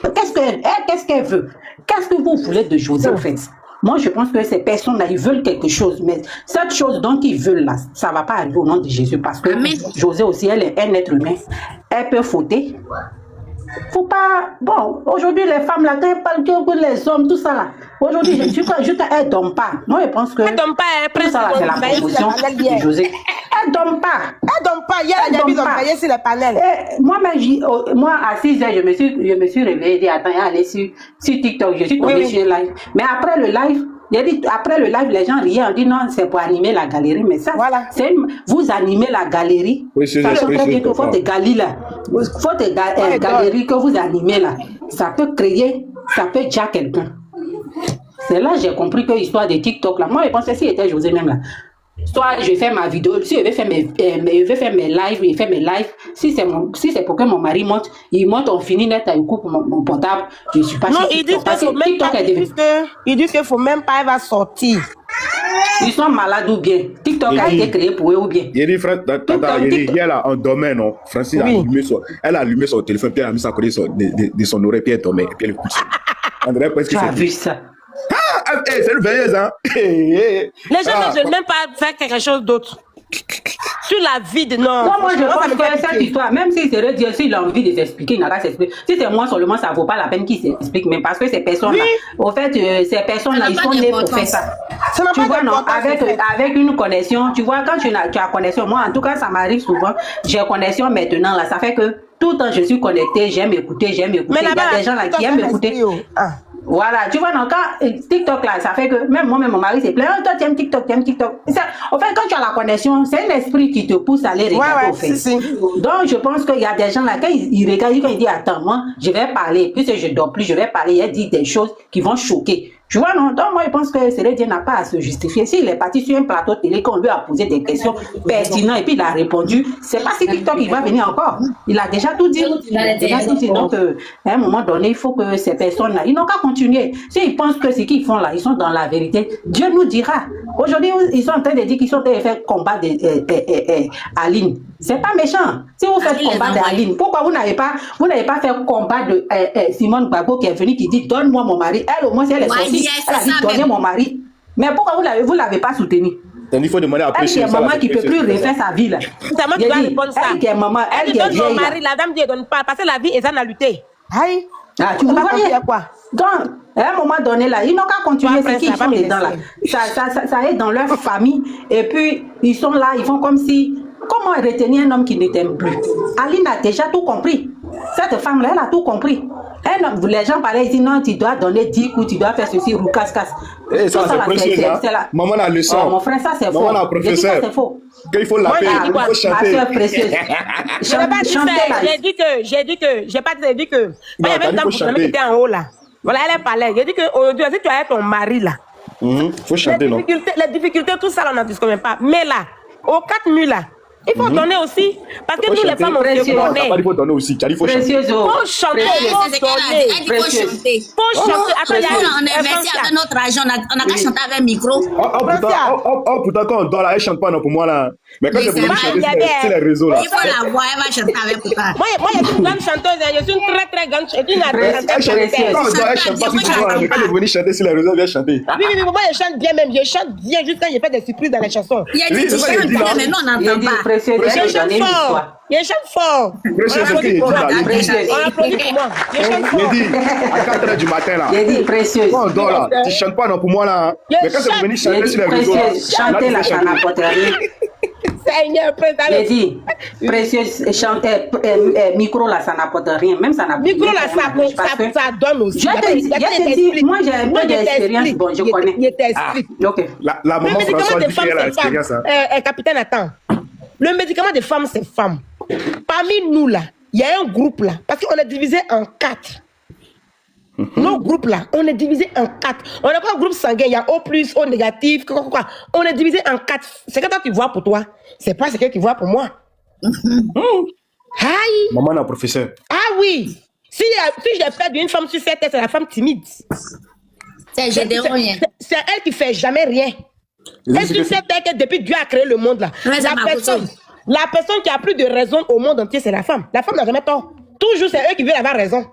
Qu'est-ce qu'elle veut? Qu'est-ce que vous voulez de José, en fait? Moi, je pense que ces personnes-là, ils veulent quelque chose, mais cette chose dont ils veulent là, ça ne va pas arriver au nom de Jésus, parce que José aussi, elle est un être humain. Elle peut fauter. Faut pas... Bon, aujourd'hui, les femmes, là, quand elles parlent que les hommes, tout ça, là. Aujourd'hui, elles ne dorment pas. Moi, je pense que... Elle ne dorment pas, tout ça, là, c'est la proposition de José. Elle ne dorment pas. Elle ne dorment pas. Hier, elle a mis d'envoyer sur les panels. Moi, à 6 heures, je me suis réveillée et dit, attends, aller sur TikTok. Je suis tombée sur le live. Mais après le live, les gens riaient, on dit non, c'est pour animer la galerie. Mais ça, voilà. Vous animez la galerie. Oui, c'est ça. Très bien que faut des galeries là. Faut des galeries que vous animez là. Ça peut créer, ça peut dire quelqu'un. C'est là que j'ai compris que l'histoire de TikTok là. Moi, je pensais si c'était José même là. Soit je fais ma vidéo, si je vais faire mes lives, si c'est pour que mon mari monte, il monte, on finit net, il coupe mon portable, je suis pas non, ils disent qu'il ne faut même pas, elle va sortir. Ils sont malades ou bien? TikTok a été créé pour eux ou bien? Il y a là un domaine, non? Francis elle a allumé son téléphone, puis elle a mis ça à côté de son oreille, puis elle tombait, puis elle écoute. Tu as vu ça? C'est le veilleuse, hein? Les gens ne veulent même pas faire quelque chose d'autre. Sur la vie de... Non, moi je pense que cette histoire, même si c'est Dieu, s'il a envie de s'expliquer, il n'a qu'à s'expliquer. Si c'est moi seulement, ça ne vaut pas la peine qu'il s'explique, mais parce que ces personnes-là, au fait, ces personnes-là, ils sont nés pour faire ça. Tu vois, non, avec une connexion, tu vois, quand tu as connexion, moi en tout cas, ça m'arrive souvent, j'ai connexion maintenant, là, ça fait que tout le temps je suis connectée, j'aime écouter. Il y a des gens là qui aiment écouter. Voilà, tu vois, donc quand TikTok là, ça fait que même moi, mon mari s'est plaint, oh, toi tu aimes TikTok. Ça, en fait, quand tu as la connexion, c'est un esprit qui te pousse à aller regarder au fait. Donc, je pense qu'il y a des gens là, quand ils regardent, quand ils disent, attends, moi, je vais parler, puisque je ne dors plus, je vais parler, il dit des choses qui vont choquer. Tu vois, non, donc moi, je pense que Cérédien n'a pas à se justifier. S'il est parti sur un plateau télé, qu'on lui a posé des questions pertinentes et puis il a répondu, c'est pas si TikTok, il va venir encore. Il a déjà tout dit. Donc, à un moment donné, il faut que ces personnes-là, ils n'ont qu'à continuer. S'ils pensent que ce qu'ils font là, ils sont dans la vérité, Dieu nous dira. Aujourd'hui, ils sont en train de dire qu'ils sont en train de faire combat d'Aline. C'est pas méchant. Si vous faites combat d'Aline, pourquoi vous n'avez pas fait combat de Simone Gbagbo qui est venue, qui dit, donne-moi mon mari. Elle, au moins, si elle est sortie, elle a dit, donnez mon mari. Mais pourquoi vous l'avez pas soutenu? Il faut demander après. Elle qui est maman qui ne peut plus refaire sa vie là. C'est moi qui dois répondre ça. Elle qui est maman, elle qui est vieille. Mari, la dame dit, donne pas, parce que la vie est à lutter. Aïe. Ah, tu vois quoi? Donc, à un moment donné là, ils n'ont qu'à continuer ce qu'ils font dedans là. Ça est dans leur famille. Et puis, ils sont là, ils font comme si... Comment retenir un homme qui ne t'aime plus? Aline a déjà tout compris. Cette femme-là, elle a tout compris. Un homme, les gens parlaient, ils disent non, tu dois donner 10 coups, tu dois faire ceci, ou casse-casse. Et ça, c'est précieux, hein? Maman a le sang. Mon frère, ça c'est faux. Maman a professeur. C'est faux. Il faut l'appeler, il faut chanter. Ma soeur précieuse. J'ai dit que, il y avait une dame qui était en haut là. Voilà, elle parlait. J'ai dit que aujourd'hui, si tu as ton mari là, faut chanter, non? Les difficultés, tout ça, on n'en discute même pas. Mais là, aux 4 murs là, il faut donner aussi. Parce que nous, les femmes, on se connaît. Il faut donner aussi. Il faut chanter. Il faut chanter. Il faut donner. Il faut chanter. Il faut chanter. On investit avec notre argent. On n'a qu'à chanter avec un micro. Pourtant, quand on dort là, elle ne chante pas non, pour moi là. Mais quand c'est pour chanter, c'est les réseaux là. Il faut la voir, elle va chanter avec toi. Moi, je suis une grande chanteuse. Je suis une très très grande chanteuse. Quand on dort, elle chante pas sur moi. Mais quand elle est venue chanter sur les réseaux, elle vient chanter. Oui, moi, je chante bien même. Je chante bien juste quand je fais des surprises dans les chansons. Il y a dit que tu chantes bien, mais nous, on n'entend pas. Je chante fort. Je chante fort. On applaudit pour moi. Je chante fort. J'ai dit, à 4 h du matin là. J'ai dit précieuse. Quand on dort là, tu chantes pas non pour moi là. Mais quand c'est venu chanter sur les réseaux là. Chanter là, ça n'apporte rien. Seigneur, j'ai dit, précieuse, chanter, micro là, ça n'apporte rien. Même ça n'apporte rien. Micro là, ça donne aussi. Moi, j'ai un peu d'expérience, bon, je connais. Il t'explique. Ok. La maman François dit qu'elle a l'expérience. Capitaine, attends. Le médicament des femmes, c'est femmes. Parmi nous là, il y a un groupe là, parce qu'on est divisé en 4. Nos groupes là, on est divisé en 4. On n'a pas un groupe sanguin, il y a O+, O négatif, quoi. On est divisé en 4. C'est que toi tu vois pour toi, c'est pas ce que tu vois pour moi. Aïe. Maman a professeur. Ah oui. Si j'ai fait d'une femme sur cette tête, c'est la femme timide. C'est elle qui fait jamais rien. Est-ce que tu sais que depuis Dieu a créé le monde là, la personne qui a plus de raison au monde entier, c'est la femme. La femme n'a jamais tort. Toujours, c'est eux qui veulent avoir raison.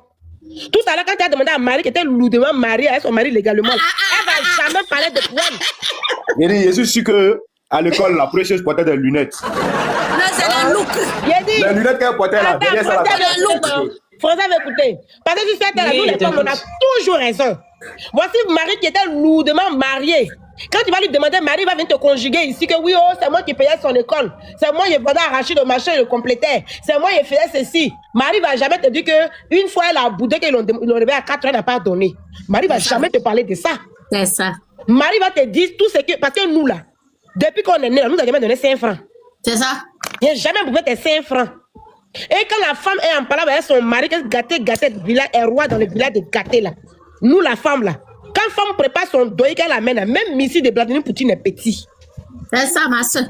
Tout à l'heure, quand tu as demandé à Marie qui était lourdement mariée avec son mari légalement, elle va jamais parler de problème. Je suis sûr qu'à l'école, la prêcheuse portait des lunettes. Non, c'est le look. Les lunettes qu'elle portait là, derrière ça, le look. François va écouter. Parce que si c'était la nous, les femmes, on a toujours raison. Voici Marie qui était lourdement mariée. Quand tu vas lui demander, Marie va venir te conjuguer ici, que oui, oh, c'est moi qui payais son école. C'est moi qui vendais arracher le machin et le complétais. C'est moi qui faisais ceci. Marie va jamais te dire que une fois elle a boudé qu'ils l'ont réveillé à 4 ans, elle n'a pas donné. Marie va jamais te parler de ça. C'est ça. Marie va te dire tout ce que... Parce que nous, là, depuis qu'on est nés, nous a jamais donné 5 francs. C'est ça. Il n'y a jamais bouffé tes 5 francs. Et quand la femme est en parlant avec son mari, qu'elle gâté, village, est roi dans le village de gâté, là. Nous, la femme, là. Quand la femme prépare son deuil, qu'elle amène, même Missy de Vladimir Poutine est petit. C'est ça, ma soeur.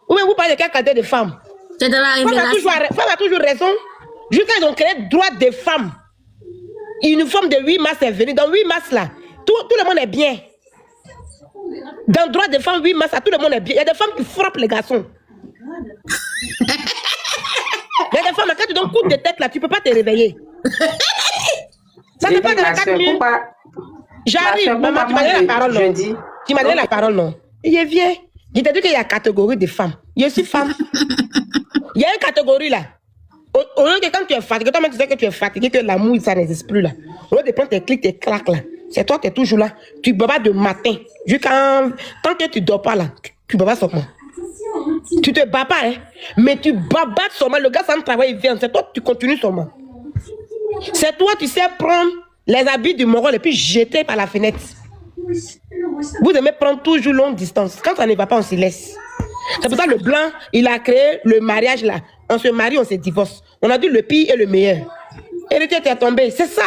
Oui, vous parlez de quelle qualité de femme? C'est de la révélation. Femme a toujours raison. Jusqu'à ils ont créé droit des femmes. Une forme de 8 mars est venue. Dans 8 mars, là, tout le monde est bien. Dans le droit des femmes, 8 mars, tout le monde est bien. Il y a des femmes qui frappent les garçons. Il y a des femmes, quand tu donnes un coup de tête, là, tu ne peux pas te réveiller. Ça ne fait pas de la 4 minutes. J'arrive, maman, tu m'as donné la parole, non? Tu m'as donné la parole, non? Il vient. Je t'ai dit qu'il y a une catégorie de femmes. Je suis femme. Il y a une catégorie là. Au lieu que quand tu es fatigué, toi-même tu sais que tu es fatigué, que l'amour, ça n'existe plus là. Au lieu de prendre tes clics, tes claques là. C'est toi qui es toujours là. Tu babas de matin. Tant que tu ne dors pas là, tu babas seulement. Tu te bats pas, hein. Mais tu babas seulement. Le gars, ça ne travaille, il vient. C'est toi, tu continues seulement. C'est toi, tu sais prendre les habits du moral et puis jeter par la fenêtre. Vous aimez prendre toujours longue distance. Quand ça ne va pas, on se laisse. C'est pour ça que le blanc, il a créé le mariage là. On se marie, on se divorce. On a dit le pire et le meilleur. Et le tête est tombé. C'est ça.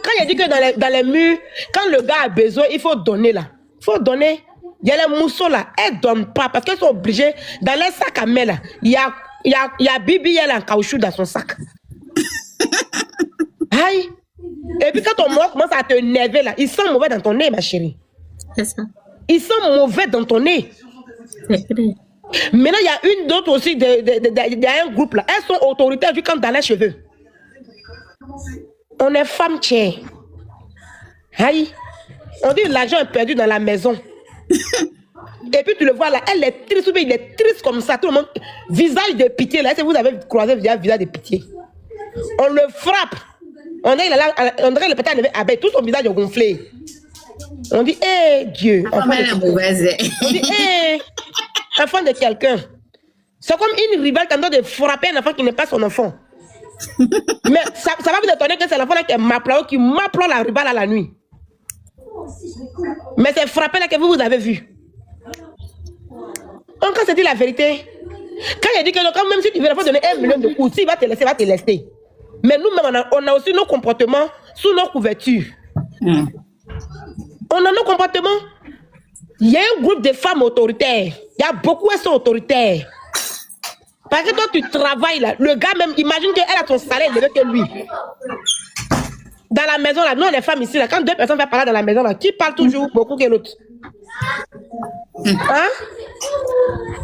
Quand il a dit que dans les murs, quand le gars a besoin, il faut donner là. Il faut donner. Il y a les mousseaux là. Elles ne donnent pas parce qu'elles sont obligées. Dans les sacs à main là, il y a Bibi, elle a un caoutchouc dans son sac. Aïe. Et puis quand ton mort commence à te nerver là, il sent mauvais dans ton nez, ma chérie. C'est ça. Il sent mauvais dans ton nez. Maintenant, il y a une d'autre aussi, il y a un groupe là. Elles sont autoritaires vu quand dans les cheveux. On est femme tiens. Aïe. On dit l'argent est perdu dans la maison. Et puis tu le vois là, elle est triste, il est triste comme ça. Tout le monde, visage de pitié là. Est-ce que vous avez croisé le visage de pitié? On le frappe. On dirait le petit avec tout son visage gonflé. On dit, hé, Dieu. Enfant on dit, hé, enfant de quelqu'un. C'est comme une rivale tentant de frapper un enfant qui n'est pas son enfant. Mais ça va vous étonner que c'est l'enfant là qui m'applaud la rivale à la nuit. Mais c'est frappé là que vous avez vu. Encore c'est dit la vérité. Quand il dit que quand même si tu veux l'enfant donner 1 million de coups, s'il va te laisser, il va te laisser. Mais nous-mêmes, on a aussi nos comportements sous nos couvertures. On a nos comportements. Il y a un groupe de femmes autoritaires. Il y a beaucoup qui sont autoritaires. Parce que toi, tu travailles là. Le gars même, imagine qu'elle a ton salaire élevé que lui. Dans la maison là, nous les femmes ici là, quand 2 personnes vont parler dans la maison là, qui parle toujours beaucoup que l'autre? Hein?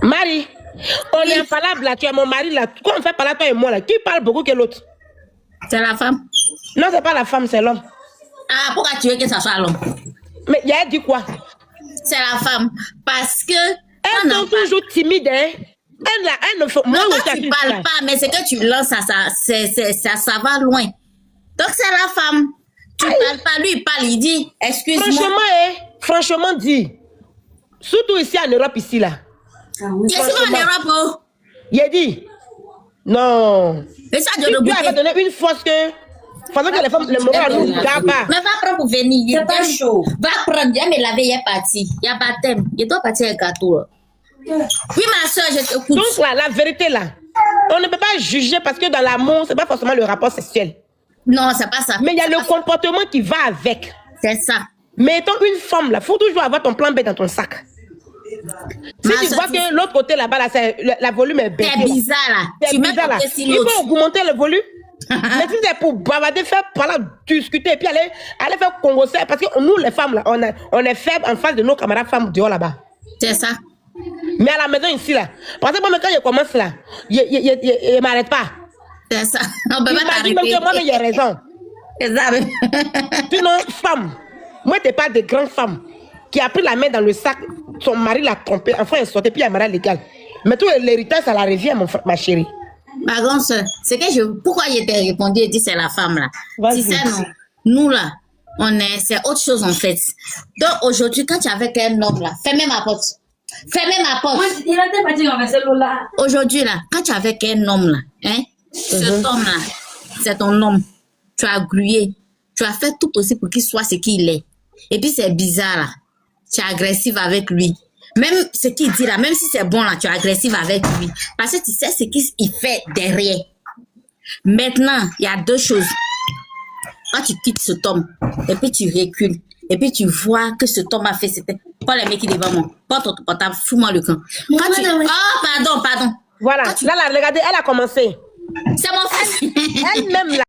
Marie, on est impalable là, tu es mon mari là. Quand on fait parler toi et moi là, qui parle beaucoup que l'autre? C'est la femme. Non, c'est pas la femme, c'est l'homme. Ah, pourquoi tu veux que ça soit l'homme? Mais il a dit quoi? C'est la femme. Parce que... Elles sont toujours timides, hein? Elles ne font... Non, tu parles pas, mais c'est que tu lances, ça va loin. Donc c'est la femme. Tu parles pas, lui il parle, il dit, excuse-moi. Franchement dit. Surtout ici en Europe, ici là. Tu es souvent en Europe, oh? Il a dit, non. Et ça, Dieu avait donné une force que... Pendant que les femmes, le moral nous garde pas. Mais va prendre pour venir. C'est pas chaud. Va prendre, viens me laver, il est parti. Il y a baptême. Il doit partir un gâteau. Oui, ma soeur, je t'écoute. Donc là, la vérité là, on ne peut pas juger parce que dans l'amour, c'est pas forcément le rapport sexuel. Non, c'est pas ça. Mais il y a le comportement qui va avec. C'est ça. Mais étant une femme là, il faut toujours avoir ton plan B dans ton sac. Si tu vois que l'autre côté là-bas, là, la volume est baissée. C'est bizarre là. Tu mets bizarre, là. Il faut augmenter le volume. Mais si c'est pour bavader, faire parler, discuter, et puis aller faire congosser, parce que nous les femmes là, on est faibles en face de nos camarades femmes dehors là-bas. C'est ça. Mais à la maison ici là, parce que moi quand je commence là, je m'arrête pas. C'est ça. On peut Il pas m'a dit même t'arrêter. que moi-même, j'ai raison. C'est ça. Sinon, femme, moi, t'es pas de grande femme qui a pris la main dans le sac, son mari l'a trompé, enfin, elle sortait, puis il y a un mariage légal. Mais tout l'héritage, ça la revient, ma chérie. Ma grande soeur, c'est que pourquoi je t'ai répondu et dit c'est la femme là. Vas-y. Tu sais, nous là, c'est autre chose en fait. Donc aujourd'hui, quand tu es avec un homme là, fermez ma porte. Fermez ma porte. Aujourd'hui là, quand tu es avec un homme là, hein, cet homme là, c'est ton homme. Tu as grouillé. Tu as fait tout possible pour qu'il soit ce qu'il est. Et puis c'est bizarre là. Tu es agressive avec lui. Même ce qu'il dit là, même si c'est bon là, tu es agressive avec lui. Parce que tu sais ce qu'il fait derrière. Maintenant, il y a deux choses. Quand tu quittes cet homme, et puis tu recules, et puis tu vois que cet homme a fait, c'était pas le mec qui est devant moi. Pas ton portable, fous-moi le camp. Quand tu... Oh, pardon. Voilà, là, regardez, elle a commencé. C'est mon fils. Elle-même là.